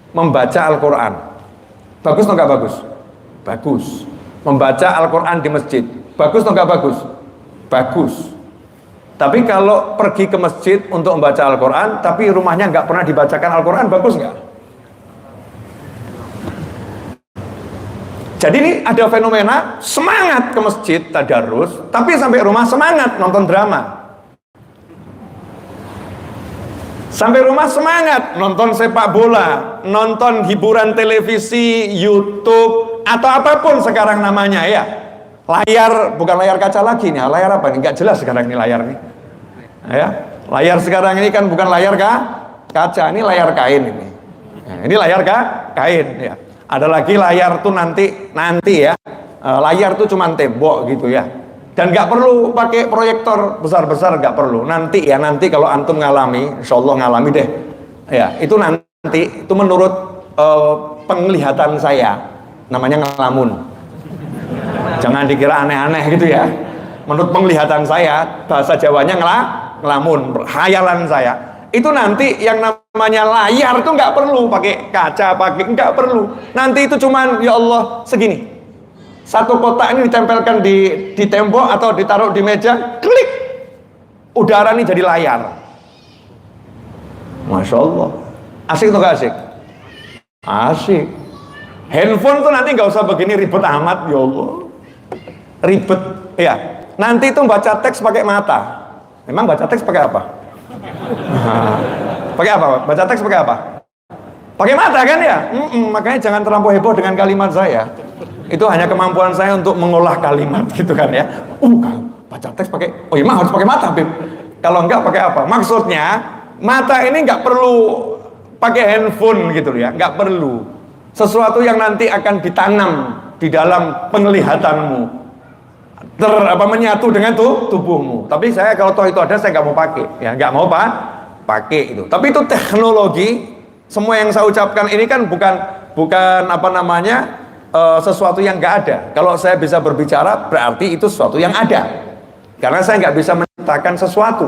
membaca Al-Quran bagus atau enggak bagus? Bagus. Membaca Al-Quran di masjid bagus atau enggak bagus? Bagus. Tapi kalau pergi ke masjid untuk membaca Al-Quran tapi rumahnya enggak pernah dibacakan Al-Quran, bagus enggak? Jadi ini ada fenomena semangat ke masjid tadarus tapi sampai rumah semangat nonton drama. Sampai rumah semangat nonton sepak bola, nonton hiburan televisi, YouTube, atau apapun sekarang namanya ya. Layar, bukan layar kaca lagi nih, layar apa nih? Nggak jelas sekarang ini layar nih. Ya, layar sekarang ini kan bukan layar kaca, ini layar kain ini. Nah, ini layar kain ya. Ada lagi layar tuh nanti ya. Layar tuh cuman tembok gitu ya. Dan nggak perlu pakai proyektor besar-besar, nggak perlu. Nanti kalau antum ngalami, insya Allah ngalami deh. Ya, itu nanti, itu menurut penglihatan saya, namanya ngelamun. Jangan dikira aneh-aneh gitu ya. menurut penglihatan saya, bahasa Jawanya ngelamun, hayalan saya. Itu nanti yang namanya layar itu nggak perlu pakai kaca, nggak perlu. Nanti itu cuman ya Allah segini. Satu kotak ini ditempelkan di tembok atau ditaruh di meja, klik, udara ini jadi layar. Masya Allah, asik atau gak asik? Asik. Handphone tuh nanti nggak usah begini ribet amat, ya Allah. Ribet, ya. Nanti itu baca teks pakai mata. Memang baca teks pakai apa? Pakai apa? Baca teks pakai apa? Pakai mata kan ya? Makanya jangan terlampau heboh dengan kalimat saya. Itu hanya kemampuan saya untuk mengolah kalimat gitu kan ya. Baca teks pakai, oh iya harus pakai mata, Bib. Kalau enggak pakai apa? Maksudnya mata ini nggak perlu pakai handphone gitu ya, nggak perlu. Sesuatu yang nanti akan ditanam di dalam penglihatanmu, menyatu dengan tubuhmu. Tapi saya kalau toh itu ada, saya nggak mau pakai, ya nggak mau pakai itu. Tapi itu teknologi. Semua yang saya ucapkan ini kan bukan sesuatu yang nggak ada. Kalau saya bisa berbicara, berarti itu sesuatu yang ada. Karena saya nggak bisa menciptakan sesuatu.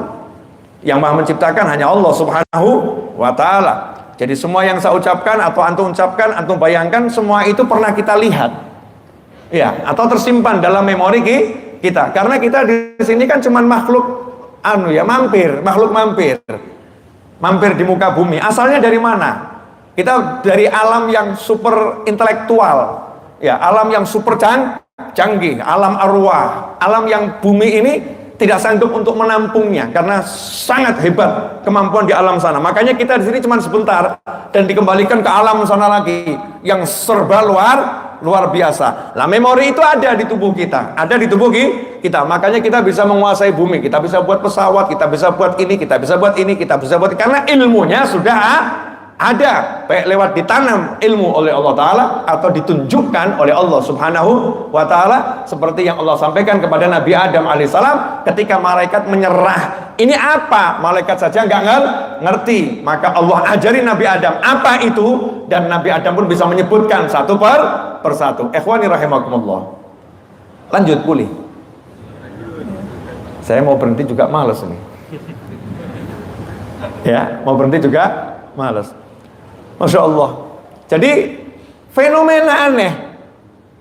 Yang Maha menciptakan hanya Allah Subhanahu wa Ta'ala. Jadi semua yang saya ucapkan atau antum ucapkan, antum bayangkan, semua itu pernah kita lihat, ya, atau tersimpan dalam memori kita. Karena kita di sini kan cuma makhluk makhluk mampir di muka bumi. Asalnya dari mana? Kita dari alam yang super intelektual, ya, alam yang super canggih, alam arwah, alam yang bumi ini tidak sanggup untuk menampungnya karena sangat hebat kemampuan di alam sana. Makanya kita di sini cuma sebentar dan dikembalikan ke alam sana lagi yang serba luar biasa. Nah, memori itu ada di tubuh kita, ada di tubuh kita. Makanya kita bisa menguasai bumi, kita bisa buat pesawat, kita bisa buat ini, kita bisa buat ini, kita bisa buat karena ilmunya sudah ada, baik lewat ditanam ilmu oleh Allah Ta'ala atau ditunjukkan oleh Allah Subhanahu wa Ta'ala, seperti yang Allah sampaikan kepada Nabi Adam alaihissalam ketika malaikat menyerah. Ini apa? Malaikat saja nggak ngerti, maka Allah ajari Nabi Adam apa itu, dan Nabi Adam pun bisa menyebutkan satu per satu. Ikhwani rahimakumullah. Lanjut pulih. Saya mau berhenti juga males nih. Ya, mau berhenti juga males. Masya Allah. Jadi fenomena aneh,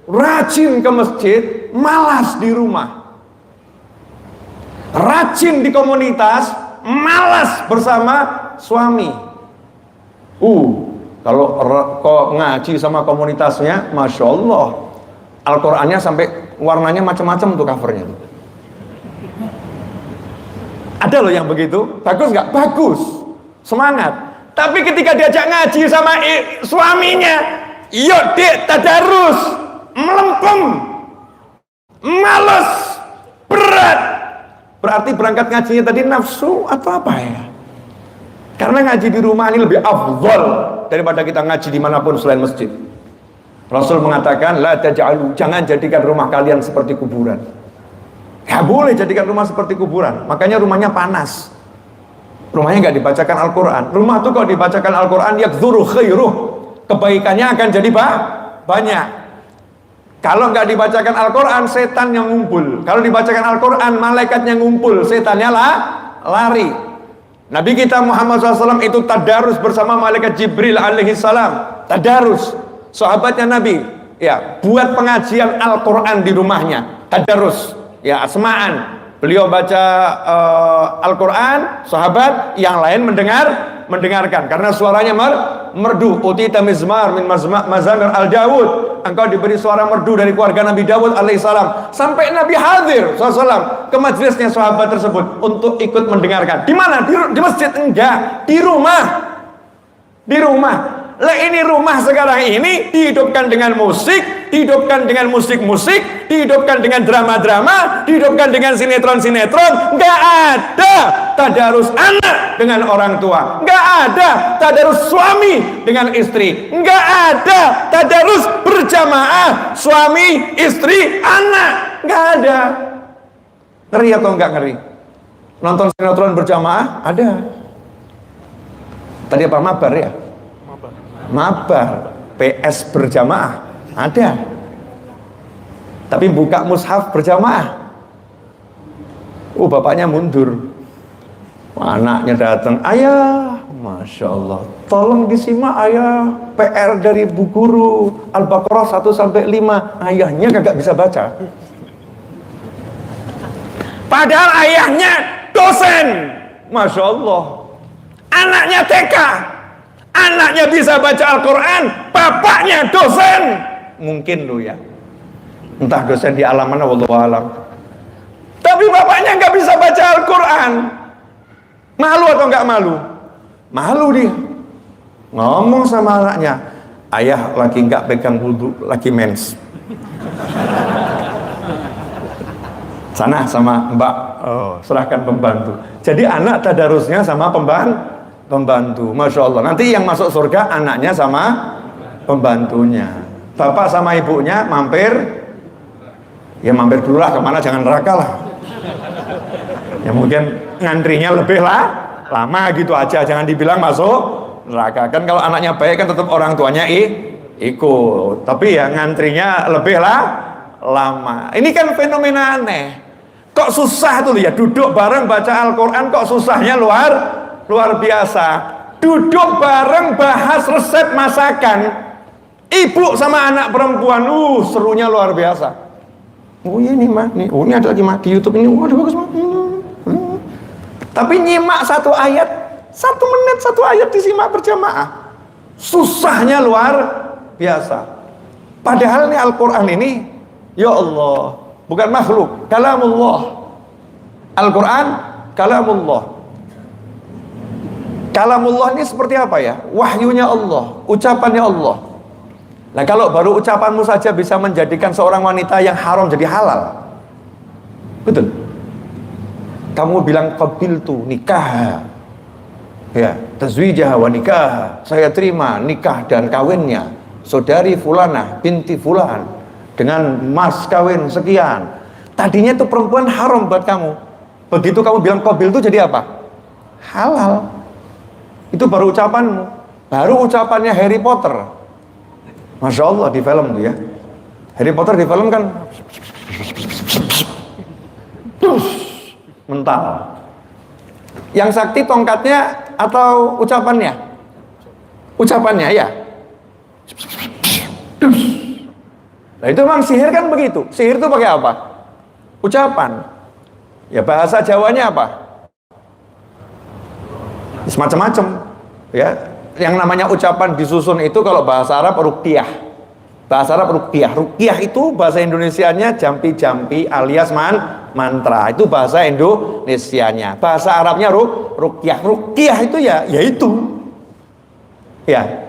rajin ke masjid, malas di rumah. Rajin di komunitas, malas bersama suami. Kalau kok ngaji sama komunitasnya, Masya Allah, Al-Qur'annya sampai warnanya macam-macam tuh covernya. Ada loh yang begitu. Bagus nggak? Bagus, semangat. Tapi ketika diajak ngaji sama suaminya, yuk dek tadarus, melempem, males, berat. Berarti berangkat ngajinya tadi nafsu atau apa ya? Karena ngaji di rumah ini lebih afdol daripada kita ngaji dimanapun selain masjid. Rasul mengatakan, la taj'alu, jangan jadikan rumah kalian seperti kuburan. Gak boleh jadikan rumah seperti kuburan. Makanya rumahnya panas. Rumahnya nggak dibacakan Al-Quran. Rumah tuh kalau dibacakan Al-Quran, yakdzuru khairuh, kebaikannya akan jadi banyak. Kalau nggak dibacakan Al-Quran, setan yang ngumpul. Kalau dibacakan Al-Quran, malaikatnya ngumpul, setannya lari. Nabi kita Muhammad SAW itu tadarus bersama malaikat Jibril alaihissalam. Tadarus. Sahabatnya Nabi, ya, buat pengajian Al-Quran di rumahnya. Tadarus, ya, asma'an. Beliau baca Al-Quran, sahabat yang lain mendengarkan karena suaranya merdu. Utita mizmar min mazamir al-Dawud, engkau diberi suara merdu dari keluarga Nabi Dawud alaihissalam. Sampai Nabi hadir SAW ke majelisnya sahabat tersebut untuk ikut mendengarkan. Di mana? Di masjid? Enggak, di rumah. Di rumah. Lah ini rumah sekarang ini dihidupkan dengan musik, dihidupkan dengan musik-musik, dihidupkan dengan drama-drama, dihidupkan dengan sinetron-sinetron. Nggak ada tadarus anak dengan orang tua, nggak ada tadarus suami dengan istri, nggak ada tadarus berjamaah suami, istri, anak, nggak ada. Ngeri atau nggak ngeri? Nonton sinetron berjamaah ada. Tadi apa, mabar ya? Mabar, PS berjamaah ada. Tapi buka mushaf berjamaah Oh, bapaknya mundur. Anaknya datang, ayah, Masya Allah, tolong disimak ayah, PR dari Bu Guru, Al-Baqarah 1-5. Ayahnya kagak bisa baca. Padahal ayahnya dosen, Masya Allah. Anaknya TK, anaknya bisa baca Al-Quran, bapaknya dosen. Mungkin loh ya, entah dosen di alam mana, wallahu alam. Tapi bapaknya nggak bisa baca Al-Quran. Malu atau nggak malu? Malu dia. Ngomong sama anaknya, ayah lagi nggak pegang wudhu, lagi mens. Sana sama mbak, serahkan pembantu. Jadi anak tadarusnya sama pembantu. Masya Allah. Nanti yang masuk surga anaknya sama pembantunya. Bapak sama ibunya mampir, ya mampir dulu lah, kemana, jangan neraka lah. Ya mungkin ngantrinya lebih lama gitu aja, jangan dibilang masuk neraka. Kan kalau anaknya baik kan tetap orang tuanya ikut, tapi ya ngantrinya lebih lama. Ini kan fenomena aneh. Kok susah tuh ya, duduk bareng baca Al-Quran kok susahnya luar biasa. Duduk bareng bahas resep masakan, ibu sama anak perempuan, serunya luar biasa. Oh iya nih mah, nih, ini ada lagi mah di YouTube ini, waduh bagus mah. Tapi nyimak 1 ayat, 1 menit 1 ayat disimak berjamaah, susahnya luar biasa. Padahal nih Al-Quran ini, ya Allah, bukan makhluk, kalamullah. Al-Quran kalamullah. Kalamullah ini seperti apa ya? Wahyunya Allah, ucapannya Allah. Nah kalau baru ucapanmu saja bisa menjadikan seorang wanita yang haram jadi halal, betul? Kamu bilang qabiltu nikah, ya, tazwijah wa nikah, saya terima nikah dan kawinnya saudari fulanah binti fulan dengan mas kawin sekian. Tadinya itu perempuan haram buat kamu. Begitu kamu bilang qabiltu jadi apa? Halal. Itu baru ucapanmu. Baru ucapannya Harry Potter. Masya Allah di film tuh ya. Harry Potter di film kan mental. Yang sakti tongkatnya atau ucapannya? Ucapannya ya. Nah itu memang sihir kan begitu. Sihir itu pakai apa? Ucapan. Ya bahasa Jawanya apa? Semacam-macam. Ya, yang namanya ucapan disusun itu kalau bahasa Arab ruqyah. Bahasa Arab ruqyah. Ruqyah itu bahasa Indonesianya jampi-jampi alias mantra. Itu bahasa Indonesianya. Bahasa Arabnya ruqyah. Ruqyah itu ya itu. Ya.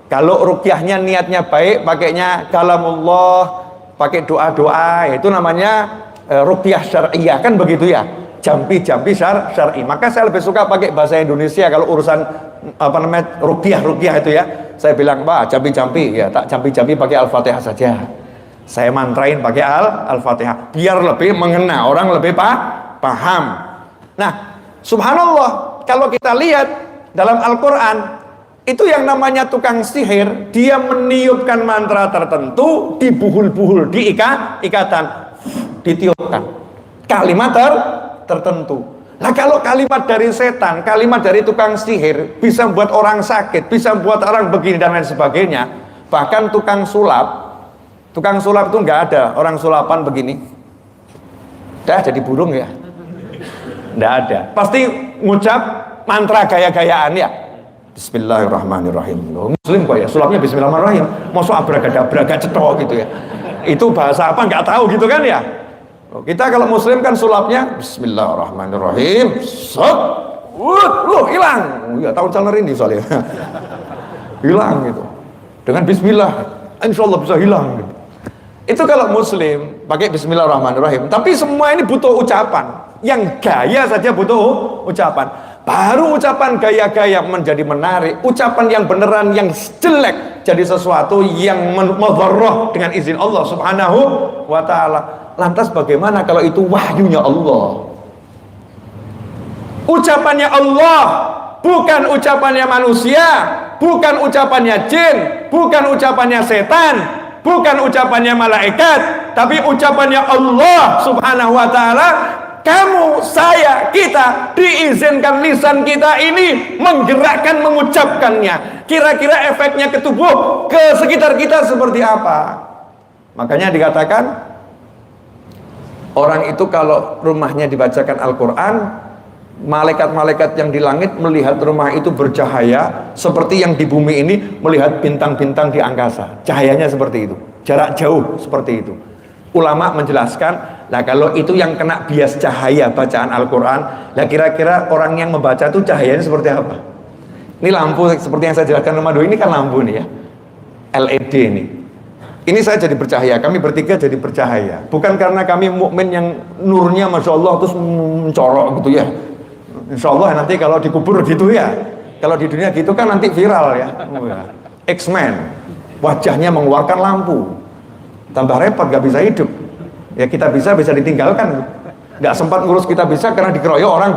Kalau ruqyahnya niatnya baik, pakainya kalamullah, pakai doa-doa, itu namanya ruqyah syar'iyah, kan begitu ya. Jampi-jampi syar'i. Maka saya lebih suka pakai bahasa Indonesia kalau urusan apa namanya ruqyah itu ya. Saya bilang, "Pak, jampi-jampi ya, tak jampi-jampi pakai Al-Fatihah saja." Saya mantrain pakai Al-Fatihah biar lebih mengena, orang lebih paham. Nah, subhanallah, kalau kita lihat dalam Al-Qur'an itu yang namanya tukang sihir, dia meniupkan mantra tertentu, dibuhul-buhul, ikatan, ditiupkan kalimat tertentu. Nah kalau kalimat dari setan, kalimat dari tukang sihir bisa buat orang sakit, bisa buat orang begini dan lain sebagainya. Bahkan tukang sulap itu nggak ada orang sulapan begini. Dah jadi burung ya? Nggak ada. Pasti ngucap mantra gaya-gayaan ya. Bismillahirrahmanirrahim. Muslim kok ya, sulapnya Bismillahirrahmanirrahim. Masuk abraga-dabraga cetok gitu ya. Itu bahasa apa nggak tahu gitu kan ya. Kita kalau Muslim kan sulapnya Bismillahirrahmanirrahim. Hilang. Ya tahun calon ini soalnya. Hilang gitu. Dengan Bismillah, insya Allah bisa hilang gitu. Itu kalau Muslim pakai Bismillahirrahmanirrahim. Tapi semua ini butuh ucapan. Yang gaya saja butuh ucapan. Baru ucapan gaya-gaya menjadi menarik. Ucapan yang beneran, yang jelek jadi sesuatu yang mudharrah dengan izin Allah Subhanahu wa ta'ala. Lantas bagaimana kalau itu wahyunya Allah? Ucapannya Allah, bukan ucapannya manusia, bukan ucapannya jin, bukan ucapannya setan, bukan ucapannya malaikat, tapi ucapannya Allah Subhanahu wa ta'ala. Kamu, saya, kita diizinkan lisan kita ini menggerakkan, mengucapkannya. Kira-kira efeknya ke tubuh, ke sekitar kita seperti apa? Makanya dikatakan orang itu kalau rumahnya dibacakan Al-Quran, malaikat-malaikat yang di langit melihat rumah itu bercahaya seperti yang di bumi ini melihat bintang-bintang di angkasa. Cahayanya seperti itu, jarak jauh seperti itu. Ulama menjelaskan, nah kalau itu yang kena bias cahaya bacaan Al-Quran, nah kira-kira orang yang membaca itu cahayanya seperti apa? Ini lampu seperti yang saya jelaskan Ramadan, ini kan lampu nih ya, LED ini. Ini saya jadi bercahaya, kami bertiga jadi bercahaya. Bukan karena kami mukmin yang nurnya Masya Allah terus mencorok gitu ya. Insya Allah nanti kalau dikubur gitu ya. Kalau di dunia gitu kan nanti viral ya. X-Men, wajahnya mengeluarkan lampu. Tambah repot, gak bisa hidup. Ya kita bisa ditinggalkan. Gak sempat ngurus kita bisa karena dikeroyok orang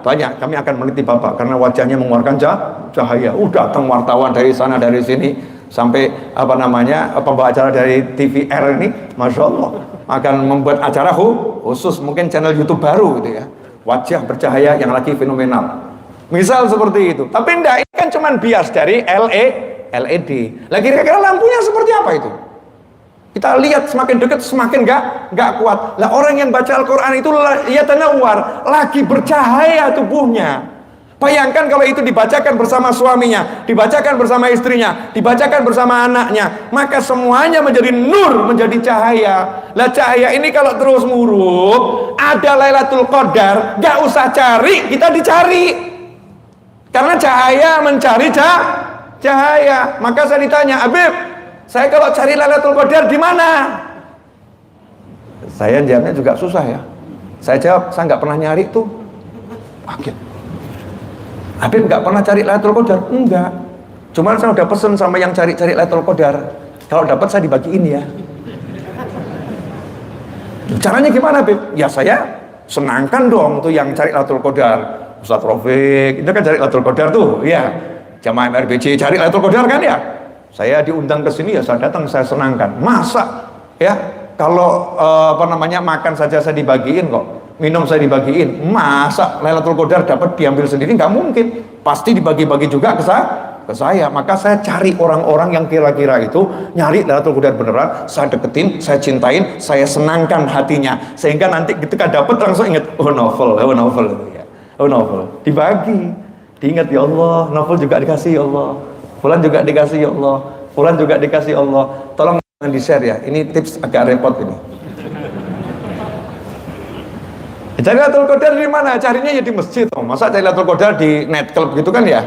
banyak. Kami akan meneliti Bapak karena wajahnya mengeluarkan cahaya. Datang wartawan dari sana dari sini sampai pembawa acara dari TVR ini, Masya Allah akan membuat acara khusus mungkin channel YouTube baru gitu ya. Wajah bercahaya yang lagi fenomenal. Misal seperti itu. Tapi enggak, ini kan cuman bias dari LED. Lah kira-kira lampunya seperti apa itu? Kita lihat semakin dekat semakin nggak kuat. Lah orang yang baca Al-Quran itu ya tanawar, lagi bercahaya tubuhnya. Bayangkan kalau itu dibacakan bersama suaminya, dibacakan bersama istrinya, dibacakan bersama anaknya, maka semuanya menjadi nur, menjadi cahaya. Lah cahaya ini kalau terus muruk, ada Lailatul Qadar, nggak usah cari, kita dicari. Karena cahaya mencari cahaya. Maka saya ditanya, Habib, saya kalau cari Lailatul Qadar di mana? Saya jawabnya juga susah ya. Saya jawab, saya nggak pernah nyari tuh. Kaget. Habib nggak pernah cari Lailatul Qadar? Enggak. Cuman saya udah pesen sama yang cari Lailatul Qadar. Kalau dapat saya dibagiin ya. Caranya gimana, Habib? Ya saya senangkan dong tuh yang cari Lailatul Qadar. Ustadz Rafiq, itu kan cari Lailatul Qadar tuh, ya. Jamaah MRBC cari Lailatul Qadar kan ya. Saya diundang ke sini ya saya datang, saya senangkan. Masa ya kalau makan saja saya dibagiin kok, minum saya dibagiin. Masa Lailatul Qadar dapat diambil sendiri? Nggak mungkin. Pasti dibagi-bagi juga ke saya. Maka saya cari orang-orang yang kira-kira itu nyari Lailatul Qadar beneran. Saya deketin, saya cintain, saya senangkan hatinya. Sehingga nanti ketika dapat langsung ingat, oh novel ya. Oh novel, dibagi, diingat ya Allah, novel juga dikasih ya Allah. Fulan juga dikasih ya Allah, Fulan juga dikasih Allah. Tolong jangan di-share ya, ini tips agak repot ini. Cari Lailatul Qadar di mana? Carinya ya di masjid. Masa cari Lailatul Qadar di nightclub gitu kan ya?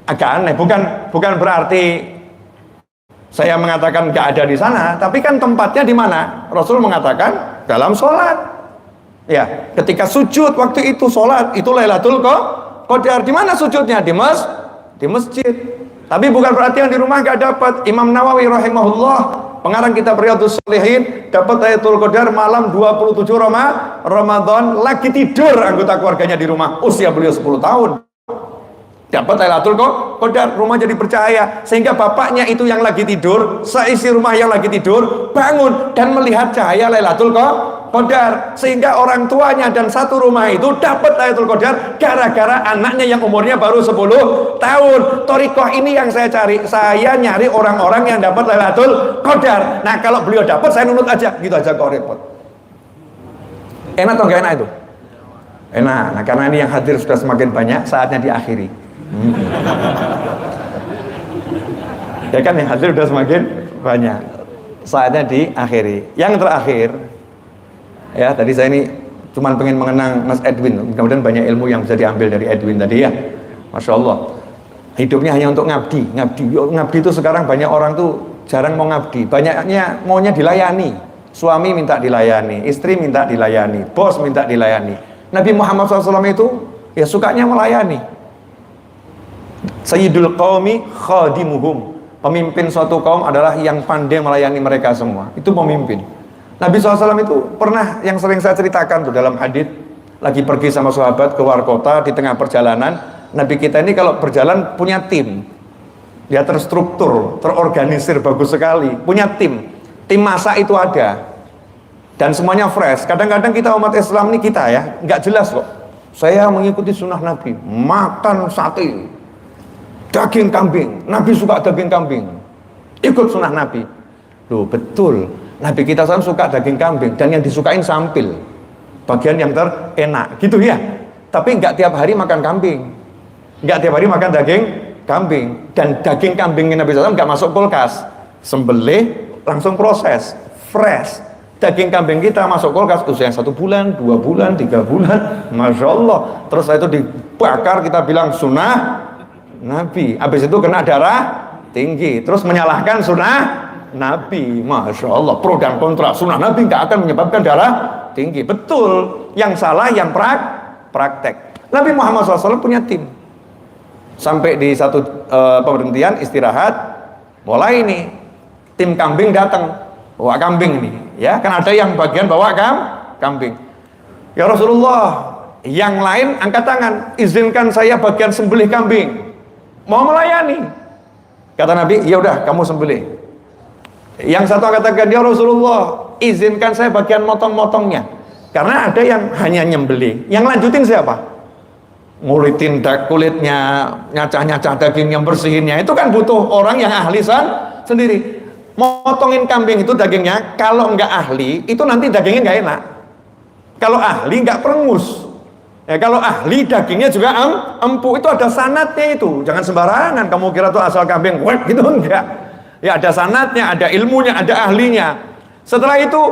Agak aneh. Bukan berarti saya mengatakan nggak ada di sana, tapi kan tempatnya di mana? Rasul mengatakan dalam sholat. Ya, ketika sujud waktu itu sholat itu Lailatul Qadar. Di mana sujudnya? Di masjid. Tapi bukan berarti yang di rumah nggak dapat. Imam Nawawi rahimahullah, pengarang kitab Riyadhus Shalihin, dapat Lailatul Qadar malam 27 Ramadan, lagi tidur anggota keluarganya di rumah. Usia beliau 10 tahun. Dapat Lailatul Qadar, rumah jadi percaya. Sehingga bapaknya itu yang lagi tidur, seisi rumah yang lagi tidur, bangun dan melihat cahaya Lailatul Qadar. Sehingga orang tuanya dan satu rumah itu dapat Lailatul Qadar gara-gara anaknya yang umurnya baru 10 tahun. Thariqah ini yang saya cari. Saya nyari orang-orang yang dapat Lailatul Qadar. Nah kalau beliau dapat, saya nurut aja. Gitu aja kok repot. Enak atau gak enak itu? Enak. Nah karena ini yang hadir sudah semakin banyak, saatnya diakhiri. Ya kan yang hadir sudah semakin banyak, saatnya diakhiri. Yang terakhir ya, tadi saya ini cuma pengen mengenang Mas Edwin. Kemudian banyak ilmu yang bisa diambil dari Edwin tadi ya. Masya Allah, hidupnya hanya untuk ngabdi. Ngabdi itu sekarang banyak orang tuh jarang mau ngabdi, banyaknya maunya dilayani. Suami minta dilayani, istri minta dilayani, bos minta dilayani. Nabi Muhammad SAW itu ya sukanya melayani. Sayyidul qaumi khadimuhum. Pemimpin suatu kaum adalah yang pandai melayani mereka semua. Itu pemimpin. Nabi SAW itu pernah, yang sering saya ceritakan tuh dalam hadits, lagi pergi sama sahabat keluar kota, di tengah perjalanan, Nabi kita ini kalau berjalan punya tim. Dia terstruktur, terorganisir, bagus sekali. Punya tim. Tim masak itu ada. dan semuanya fresh. Kadang-kadang kita umat Islam ini kita ya nggak jelas kok. Saya mengikuti sunnah Nabi, makan sate, daging kambing. Nabi suka daging kambing, ikut sunnah Nabi. Loh betul, Nabi kita suka daging kambing dan yang disukain sampil, bagian yang terenak gitu ya. Tapi nggak tiap hari makan kambing, nggak tiap hari makan daging kambing. Dan daging kambing Nabi SAW nggak masuk kulkas, sembelih langsung proses, fresh. Daging kambing kita masuk kulkas usia 1 bulan, 2 bulan, 3 bulan, Masya Allah. Terus itu dibakar, kita bilang sunnah Nabi. Habis itu kena darah tinggi, terus menyalahkan sunnah Nabi. Masya Allah, pro dan kontra. Sunnah Nabi nggak akan menyebabkan darah tinggi. Betul, yang salah yang praktek. Nabi Muhammad SAW punya tim. Sampai di satu pemberhentian istirahat, mulai nih tim kambing datang, bawa kambing nih, ya kan ada yang bagian bawa kambing. Ya Rasulullah, yang lain angkat tangan, izinkan saya bagian sembelih kambing, mau melayani. Kata Nabi, ya udah kamu sembelih. Yang satu angkat tangan, ya Rasulullah, izinkan saya bagian motong-motongnya, karena ada yang hanya nyembelih, yang lanjutin siapa? Ngulitin kulitnya, nyacah-nyacah daging yang bersihinnya, itu kan butuh orang yang ahli sendiri. Motongin kambing itu dagingnya, kalau nggak ahli itu nanti dagingnya nggak enak. Kalau ahli nggak perengus ya, kalau ahli dagingnya juga empuk. Itu ada sanatnya, itu jangan sembarangan kamu kira tuh asal kambing wek gitu, enggak ya, ada sanatnya, ada ilmunya, ada ahlinya. Setelah itu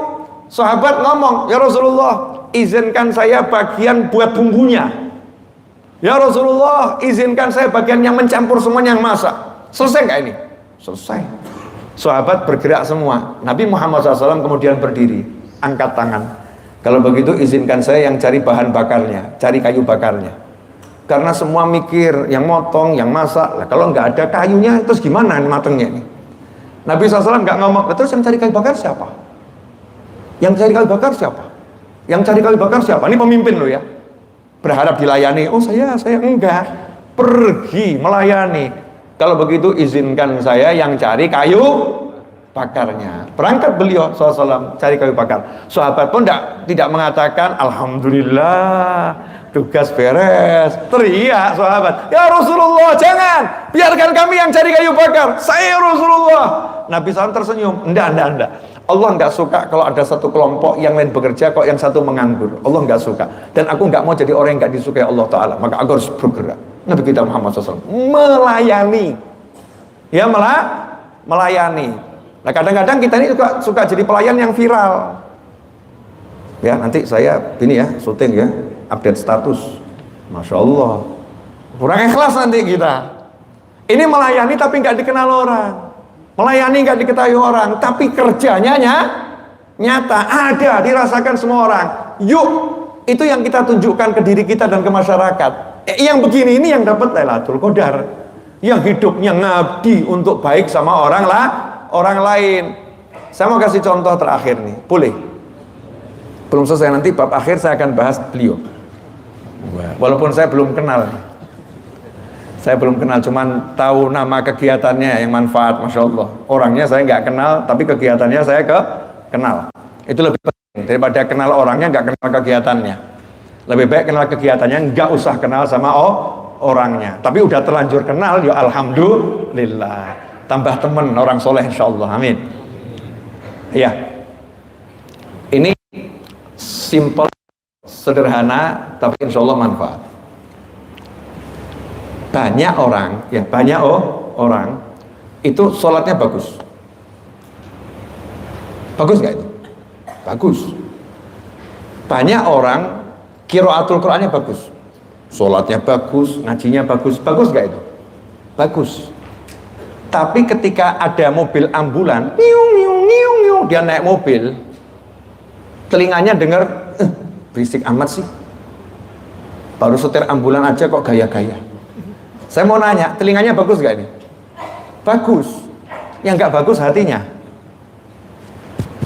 sahabat ngomong, ya Rasulullah, izinkan saya bagian buat bumbunya. Ya Rasulullah, izinkan saya bagian yang mencampur semuanya, yang masak. Selesai nggak ini? Selesai. Sahabat bergerak semua. Nabi Muhammad SAW kemudian berdiri, angkat tangan. Kalau begitu izinkan saya yang cari bahan bakarnya, cari kayu bakarnya. Karena semua mikir, yang motong, yang masak. Nah, kalau nggak ada kayunya, terus gimana matengnya ini? Nabi SAW nggak ngomong, terus yang cari kayu bakar siapa? Yang cari kayu bakar siapa? Yang cari kayu bakar siapa? Ini pemimpin loh ya. Berharap dilayani. Oh saya enggak. Pergi melayani. Kalau begitu izinkan saya yang cari kayu bakarnya. Berangkat beliau SAW cari kayu bakar. Sahabat pun tidak mengatakan alhamdulillah tugas beres. Teriak sahabat, ya Rasulullah jangan, biarkan kami yang cari kayu bakar. Saya Rasulullah. Nabi SAW tersenyum. Enggak. Allah nggak suka kalau ada satu kelompok yang lain bekerja kok yang satu menganggur. Allah nggak suka. Dan aku nggak mau jadi orang yang nggak disukai Allah Ta'ala. Maka aku harus bergerak. Nabi kita Muhammad SAW melayani. Ya melayani. Nah kadang-kadang kita ini juga suka jadi pelayan yang viral. Ya nanti saya ini ya syuting ya, update status. Masya Allah. Kurang ikhlas nanti kita. Ini melayani tapi nggak dikenal orang. Melayani nggak diketahui orang, tapi kerjanya nyata, ada, dirasakan semua orang. Yuk, itu yang kita tunjukkan ke diri kita dan ke masyarakat. Yang begini ini yang dapat Lailatul Qadar, yang hidupnya ngabdi untuk baik sama orang lain. Saya mau kasih contoh terakhir nih, boleh? Belum selesai, nanti bab akhir saya akan bahas beliau. Walaupun saya belum kenal. Saya belum kenal, cuman tahu nama kegiatannya yang manfaat, Masya Allah. Orangnya saya nggak kenal, tapi kegiatannya saya kenal. Itu lebih penting daripada kenal orangnya, nggak kenal kegiatannya. Lebih baik kenal kegiatannya, nggak usah kenal sama orangnya. Tapi udah terlanjur kenal, ya alhamdulillah. Tambah temen orang soleh, Insya Allah, amin. Ya, ini simple, sederhana, tapi Insya Allah manfaat. Banyak orang itu sholatnya bagus nggak itu? Bagus. Banyak orang qiraatul Qur'annya bagus, sholatnya bagus, ngajinya bagus nggak itu? Bagus. Tapi ketika ada mobil ambulan, dia naik mobil, telinganya dengar berisik amat sih, baru setir ambulan aja kok gaya-gaya. Saya mau nanya, telinganya bagus gak ini? Bagus. Yang gak bagus hatinya.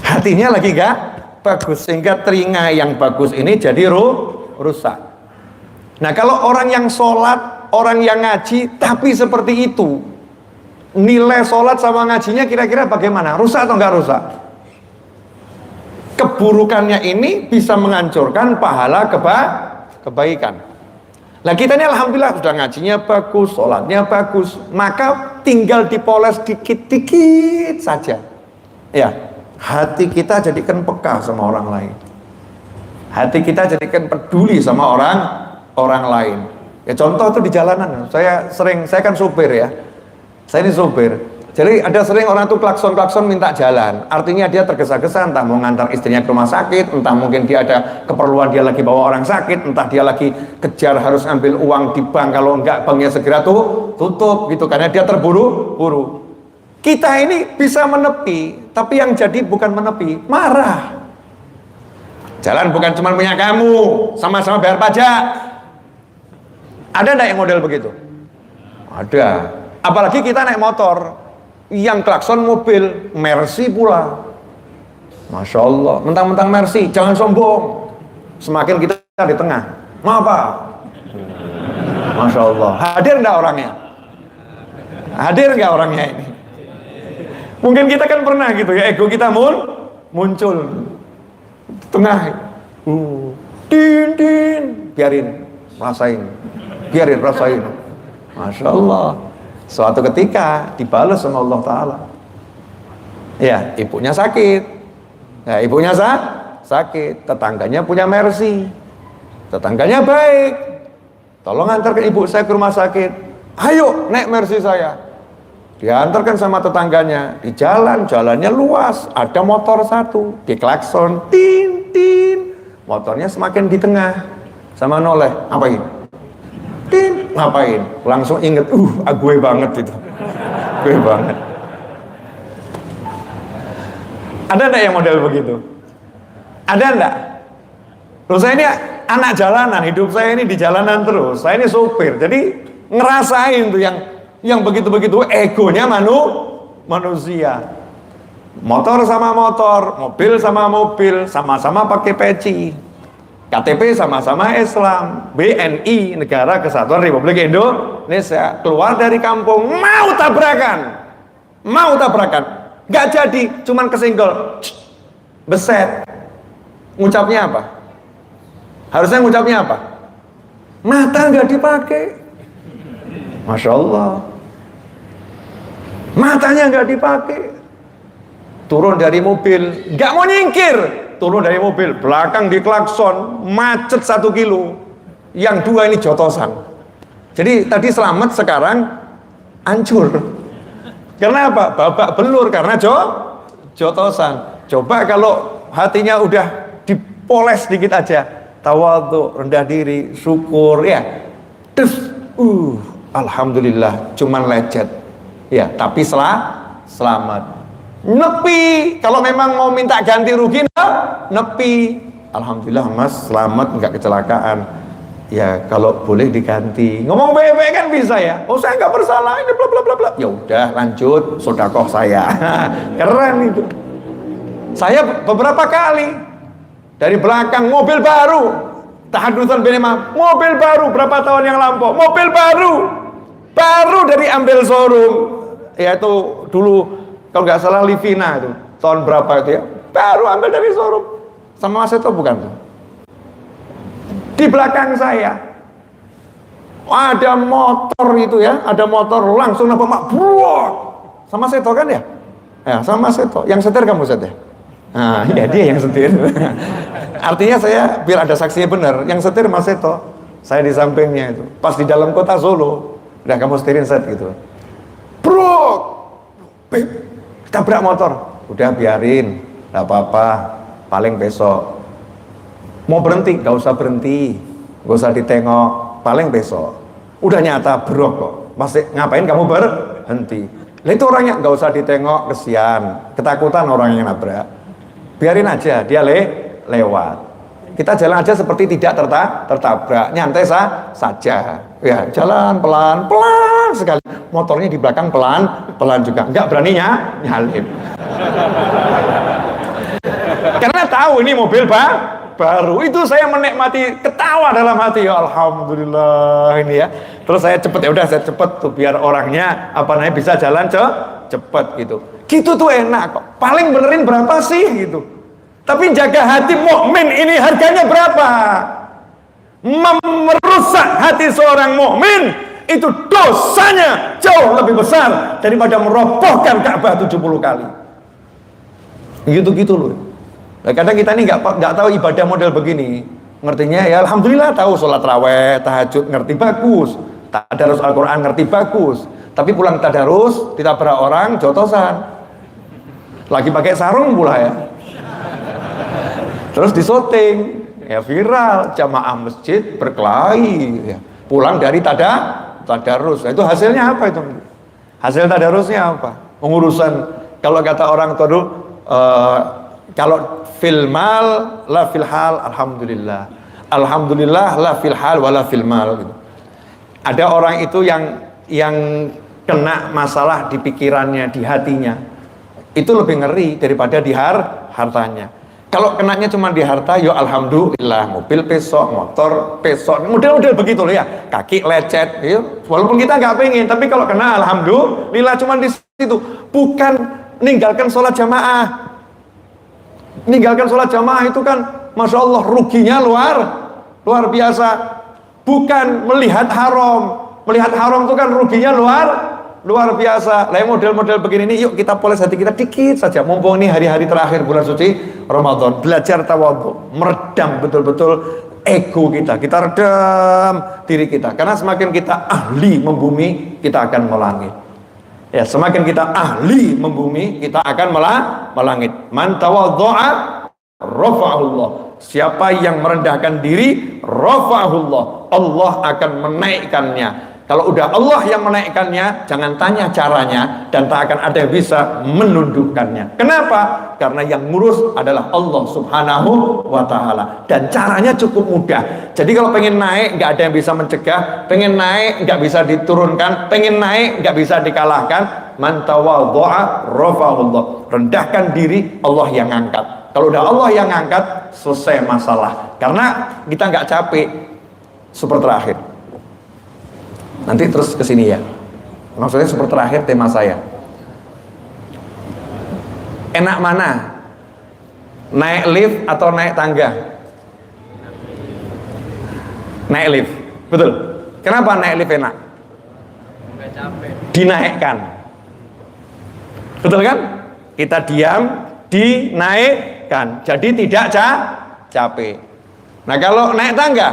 Hatinya lagi gak bagus. Sehingga telinga yang bagus ini jadi rusak. Nah kalau orang yang sholat, orang yang ngaji, tapi seperti itu, nilai sholat sama ngajinya kira-kira bagaimana? Rusak atau gak rusak? keburukannya ini bisa menghancurkan pahala kebaikan. Nah kita ini alhamdulillah sudah ngajinya bagus, sholatnya bagus, maka tinggal dipoles dikit-dikit saja. Ya, hati kita jadikan peka sama orang lain. Hati kita jadikan peduli sama orang lain. Ya contoh itu di jalanan. Saya kan supir ya. Saya ini supir. Jadi ada sering orang tuh klakson minta jalan. Artinya dia tergesa-gesa, entah mau ngantar istrinya ke rumah sakit, entah mungkin dia ada keperluan, dia lagi bawa orang sakit, entah dia lagi kejar harus ambil uang di bank, kalau enggak banknya segera tutup gitu, karena dia terburu-buru. Kita ini bisa menepi, tapi yang jadi bukan menepi, marah. Jalan bukan cuma punya kamu, sama-sama bayar pajak. Ada enggak yang model begitu? Ada. Apalagi kita naik motor, yang klakson mobil Mercy pula. Masya Allah, mentang-mentang Mercy, jangan sombong. Semakin kita di tengah, mau apa? Masya Allah, hadir enggak orangnya? Hadir enggak orangnya ini? Mungkin kita kan pernah gitu ya, ego kita muncul di tengah. Biarin rasain. Masya Allah. Suatu ketika dibalas sama Allah Ta'ala. Ya, ibunya sakit. Ya, ibunya sakit. Tetangganya punya Mercy. Tetangganya baik. Tolong antarkan ibu saya ke rumah sakit. Ayo, naik Mercy saya. Diantarkan sama tetangganya. Di jalannya luas. Ada motor satu. Diklakson. Tin. Motornya semakin di tengah. Sama noleh. Apain? Ngapain? Langsung inget, gue banget itu. Gue banget. Ada enggak yang model begitu? Ada enggak? Loh, saya ini anak jalanan, hidup saya ini di jalanan terus. Saya ini supir, jadi ngerasain tuh yang begitu-begitu egonya manusia. Motor sama motor, mobil sama mobil, sama-sama pakai peci. KTP sama-sama Islam, BNI, Negara Kesatuan Republik Indonesia. Keluar dari kampung, mau tabrakan, nggak jadi, cuman kesenggol, beset. Ngucapnya apa? Harusnya ngucapnya apa? Mata nggak dipakai. Masya Allah, matanya nggak dipakai. Turun dari mobil, nggak mau nyingkir. Turun dari mobil, belakang diklakson, macet 1 kilo. Yang 2 ini jotosan. Jadi tadi selamat, sekarang hancur. Karena apa? Babak belur, karena jotosan. Coba kalau hatinya udah dipoles dikit aja, tawadhu, rendah diri, syukur, ya. Alhamdulillah, cuman lecet. Ya, tapi selamat. Nepi, kalau memang mau minta ganti rugi, nepi. Alhamdulillah mas, selamat, nggak kecelakaan. Ya kalau boleh diganti. Ngomong baik-baik kan bisa ya. Oh saya nggak bersalah, ini bla bla bla bla. Ya udah lanjut, sodakoh saya. Keren itu. Saya beberapa kali dari belakang mobil baru, tahadusan benema, mobil baru berapa tahun yang lampau, mobil baru dari ambil showroom, yaitu dulu. Kalau nggak salah Livina itu, tahun berapa itu ya, baru ambil dari showroom. Sama Mas Seto bukan tuh? Di belakang saya ada motor itu ya, ada motor langsung nabrak mak, buak. Sama Seto kan ya? Ya sama Seto. Yang setir kamu Set ya? Nah ya dia yang setir. Artinya saya biar ada saksinya benar, yang setir Mas Seto, saya di sampingnya itu. Pas di dalam kota Solo, udah kamu setirin Set gitu. Bro, tabrak motor, udah biarin, gak apa-apa, paling besok. Mau berhenti, gak usah berhenti, gak usah ditengok, paling besok. Udah nyata, brok kok, masih ngapain kamu berhenti? Lah itu orangnya gak usah ditengok, kesian, ketakutan orang yang nabrak. Biarin aja, dia lewat. Kita jalan aja seperti tidak tertabrak, nyantai saja. Ya, jalan pelan sekali. Motornya di belakang pelan juga. Enggak beraninya nyalip. Karena tahu ini mobil baru. Itu saya menikmati, ketawa dalam hati. Ya alhamdulillah ini ya. Terus saya saya cepet tuh biar orangnya bisa jalan cepet gitu. Gitu tuh enak kok. Paling benerin berapa sih gitu. Tapi jaga hati mukmin ini harganya berapa? Merusak hati seorang mukmin itu dosanya jauh lebih besar daripada merobohkan Ka'bah 70 kali. Gitu-gitu loh. Nah, kadang kita ini nggak tahu ibadah model begini. Ngertinya ya alhamdulillah tahu sholat raweh, tahajud ngerti bagus, tadarus Al-Quran ngerti bagus. Tapi pulang tadarus ditabrak orang jotosan. Lagi pakai sarung pula ya. Terus disoting, ya viral, jamaah masjid berkelahi, ya. Pulang dari tadarus. Itu hasilnya apa itu? Hasil tadarusnya apa? Pengurusan, kalau kata orang tua dulu, kalau filmal la filhal, alhamdulillah. Alhamdulillah la filhal wala filmal. Gitu. Ada orang itu yang kena masalah di pikirannya, di hatinya. Itu lebih ngeri daripada di hartanya. Kalau kenanya cuma di harta, ya alhamdulillah, mobil pesok, motor pesok, model-model begitu loh ya, kaki lecet, ya. Walaupun kita nggak pengen, tapi kalau kena alhamdulillah cuma di situ, bukan ninggalkan sholat jamaah. Ninggalkan sholat jamaah itu kan, masya Allah ruginya luar biasa. Bukan melihat haram itu kan ruginya luar biasa. Lah model-model begini nih, yuk kita poles hati kita dikit saja. Mumpung ini hari-hari terakhir bulan suci Ramadan, belajar tawadhu, meredam betul-betul ego kita. Kita redam diri kita. Karena semakin kita ahli membumi, kita akan melangit. Ya, semakin kita ahli membumi, kita akan melangit. Man tawadhu'a rafa'ahullah. Siapa yang merendahkan diri, rafa'ahullah. Allah akan menaikkannya. Kalau udah Allah yang menaikkannya, jangan tanya caranya, dan tak akan ada yang bisa menundukkannya. Kenapa? Karena yang ngurus adalah Allah subhanahu wa ta'ala. Dan caranya cukup mudah. Jadi kalau pengen naik, nggak ada yang bisa mencegah. Pengen naik, nggak bisa diturunkan. Pengen naik, nggak bisa dikalahkan. Man tawadhu'a rafa'ahullah. Rendahkan diri, Allah yang ngangkat. Kalau udah Allah yang ngangkat, selesai masalah. Karena kita nggak capek. Super terakhir. Nanti terus ke sini ya. Maksudnya seperti terakhir tema saya. Enak mana? Naik lift atau naik tangga? Naik lift. Betul. Kenapa naik lift enak? Enggak capek. Dinaikkan. Betul kan? Kita diam, dinaikkan. Jadi tidak capek. Nah, kalau naik tangga,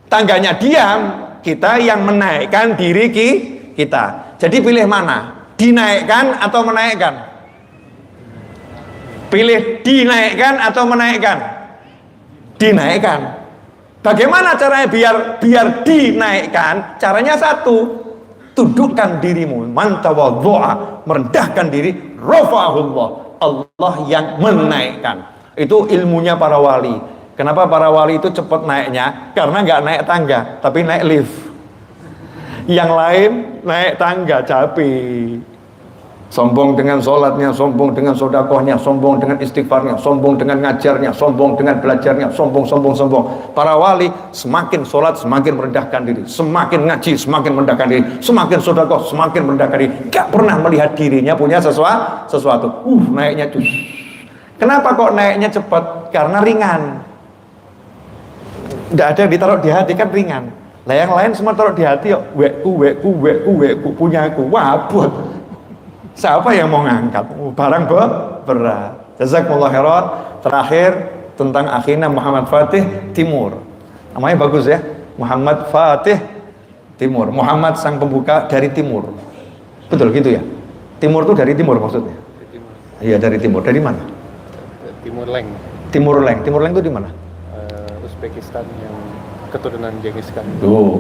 tangganya diam, kita yang menaikkan diri kita. Jadi pilih mana? Dinaikkan atau menaikkan? Pilih dinaikkan atau menaikkan? Dinaikkan. Bagaimana caranya biar dinaikkan? Caranya satu, tundukkan dirimu. Man tawadhu'a, merendahkan diri, rafa'ahullah. Allah yang menaikkan. Itu ilmunya para wali. Kenapa para wali itu cepat naiknya? Karena nggak naik tangga, tapi naik lift. Yang lain naik tangga, capek. Sombong dengan sholatnya, sombong dengan sodakohnya, sombong dengan istighfarnya, sombong dengan ngajarnya, sombong dengan belajarnya, sombong. Para wali semakin sholat, semakin merendahkan diri. Semakin ngaji, semakin merendahkan diri. Semakin sodakoh, semakin merendahkan diri. Gak pernah melihat dirinya punya sesuatu. Naiknya cus. Kenapa kok naiknya cepat? Karena ringan. Tidak ada yang ditaruh di hati, kan ringan. Lah yang lain semua taruh di hati, yuk wekku punya aku. Wabut. Siapa yang mau ngangkat? Barang berat. Jazakumullah khairan. Terakhir tentang akhina Muhammad Fatih Timur. Namanya bagus ya. Muhammad Fatih Timur. Muhammad sang pembuka dari timur. Betul gitu ya? Timur itu dari timur maksudnya? Iya, dari timur. Dari mana? Timur Leng. Timur Leng itu di mana? Uzbekistan yang keturunan Genghis Khan. Tuh,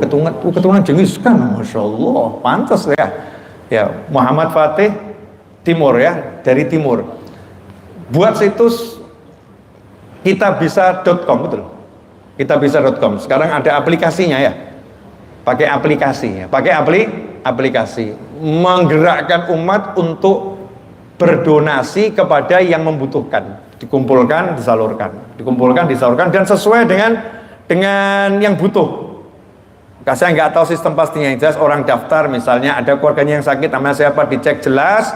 keturunan Genghis Khan, masya Allah, pantas ya. Ya, Muhammad Fatih Timur ya, dari timur. Buat situs kitabisa.com, betul. Kitabisa.com. Sekarang ada aplikasinya ya. Pakai aplikasi ya. Pakai aplikasi. Menggerakkan umat untuk berdonasi kepada yang membutuhkan. Dikumpulkan, disalurkan dan sesuai dengan yang butuh. Saya nggak tahu sistem pastinya, yang jelas orang daftar misalnya ada keluarganya yang sakit, namanya siapa dicek jelas,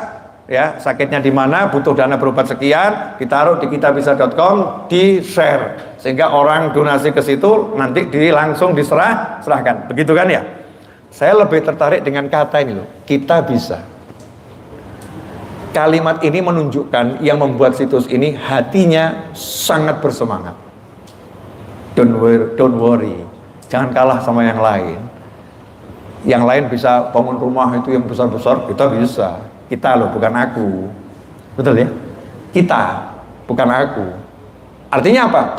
ya, sakitnya di mana, butuh dana berobat sekian, ditaruh di kitabisa.com, di-share sehingga orang donasi ke situ nanti langsung diserahkan. Begitu kan ya? Saya lebih tertarik dengan kata ini loh, kita bisa. Kalimat ini menunjukkan yang membuat situs ini hatinya sangat bersemangat. Don't worry. Jangan kalah sama yang lain. Yang lain bisa bangun rumah itu yang besar-besar, kita bisa. Kita loh, bukan aku. Betul ya? Kita, bukan aku. Artinya apa?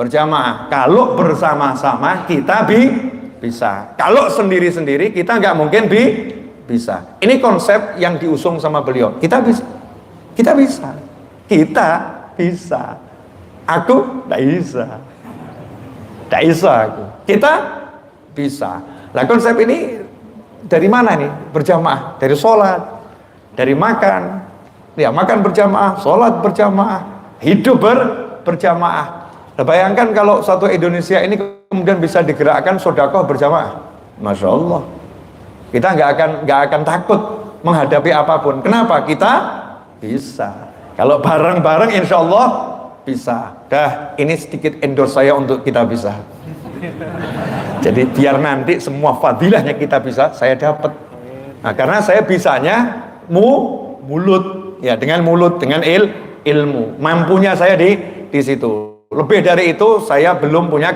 Berjamaah. Kalau bersama-sama kita bisa. Kalau sendiri-sendiri kita nggak mungkin bisa. Ini konsep yang diusung sama beliau. Kita bisa. Aku tidak bisa. Tidak bisa aku. Kita bisa. Nah, konsep ini dari mana nih? Berjamaah. Dari sholat, dari makan. Ya, makan berjamaah, sholat berjamaah, hidup berjamaah. Nah, bayangkan kalau satu Indonesia ini kemudian bisa digerakkan sedekah berjamaah. Masya Allah. Kita nggak akan takut menghadapi apapun. Kenapa? Kita bisa. Kalau bareng-bareng insya Allah bisa. Ini sedikit endorse saya untuk kita bisa. Jadi biar nanti semua fadilahnya kita bisa, saya dapat. Nah, karena saya bisanya mulut, ya, dengan mulut, dengan ilmu. Mampunya saya di situ. Lebih dari itu saya belum punya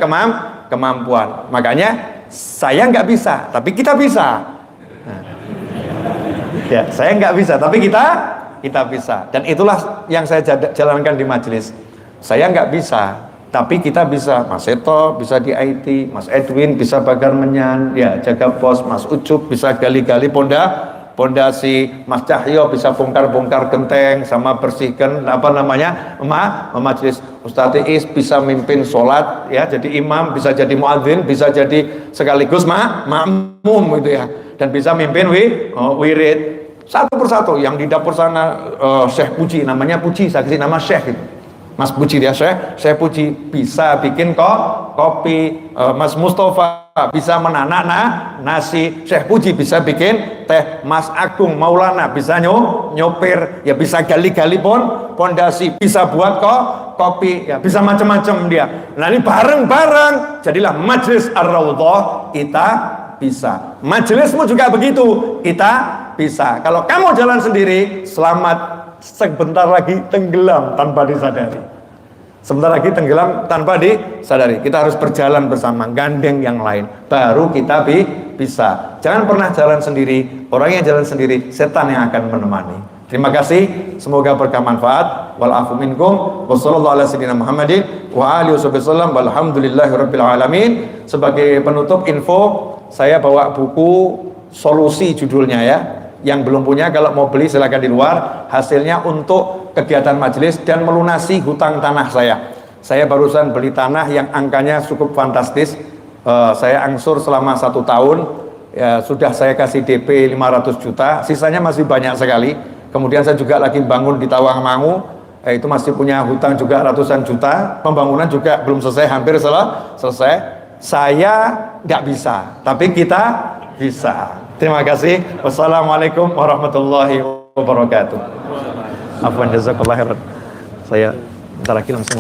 kemampuan. Makanya saya nggak bisa, tapi kita bisa. Nah, ya, saya nggak bisa, tapi kita bisa. Dan itulah yang saya jalankan di majelis. Saya nggak bisa, tapi kita bisa. Mas Seto bisa di IT, Mas Edwin bisa bagar menyan, ya, jaga pos, Mas Ucup bisa gali-gali pondasi, Mas Cahyo bisa bongkar-bongkar genteng sama bersihkan majelis. Ustadz Is bisa mimpin sholat, ya, jadi imam, bisa jadi muadzin, bisa jadi sekaligus makmum gitu ya, dan bisa mimpin wirid satu persatu. Yang di dapur sana Syekh Puji, namanya Puji, saya kasih nama Syekh itu. Mas Puji dia saya Puji bisa bikin kopi, Mas Mustafa bisa menanak nasi, Syekh Puji bisa bikin teh, Mas Agung Maulana bisa nyopir, ya, bisa gali-gali pondasi, bisa buat kopi, ya, bisa macam-macam dia. Nah, ini bareng-bareng jadilah Majelis Ar-Raudhah, kita bisa. Majelismu juga begitu, kita bisa. Kalau kamu jalan sendiri, selamat, sebentar lagi tenggelam tanpa disadari. Sebentar lagi tenggelam tanpa disadari. Kita harus berjalan bersama, gandeng yang lain, baru kita bisa. Jangan pernah jalan sendiri. Orang yang jalan sendiri, setan yang akan menemani. Terima kasih, semoga berkah manfaat. Wal afu minkum, wassallallahu ala sayyidina Muhammadin wa alihi wasallam, walhamdulillahirabbil alamin. Sebagai penutup info, saya bawa buku Solusi judulnya, ya. Yang belum punya, kalau mau beli silakan di luar. Hasilnya untuk kegiatan majelis dan melunasi hutang tanah saya. Saya barusan beli tanah yang angkanya cukup fantastis. Saya angsur selama 1 tahun. Ya, sudah saya kasih DP 500 juta. Sisanya masih banyak sekali. Kemudian saya juga lagi bangun di Tawangmangu. Itu masih punya hutang juga ratusan juta. Pembangunan juga belum selesai, hampir selesai. Saya nggak bisa, tapi kita bisa. Terima kasih. Wassalamualaikum warahmatullahi wabarakatuh. Afwan, jazakallah khairan. Saya bentar lagi langsung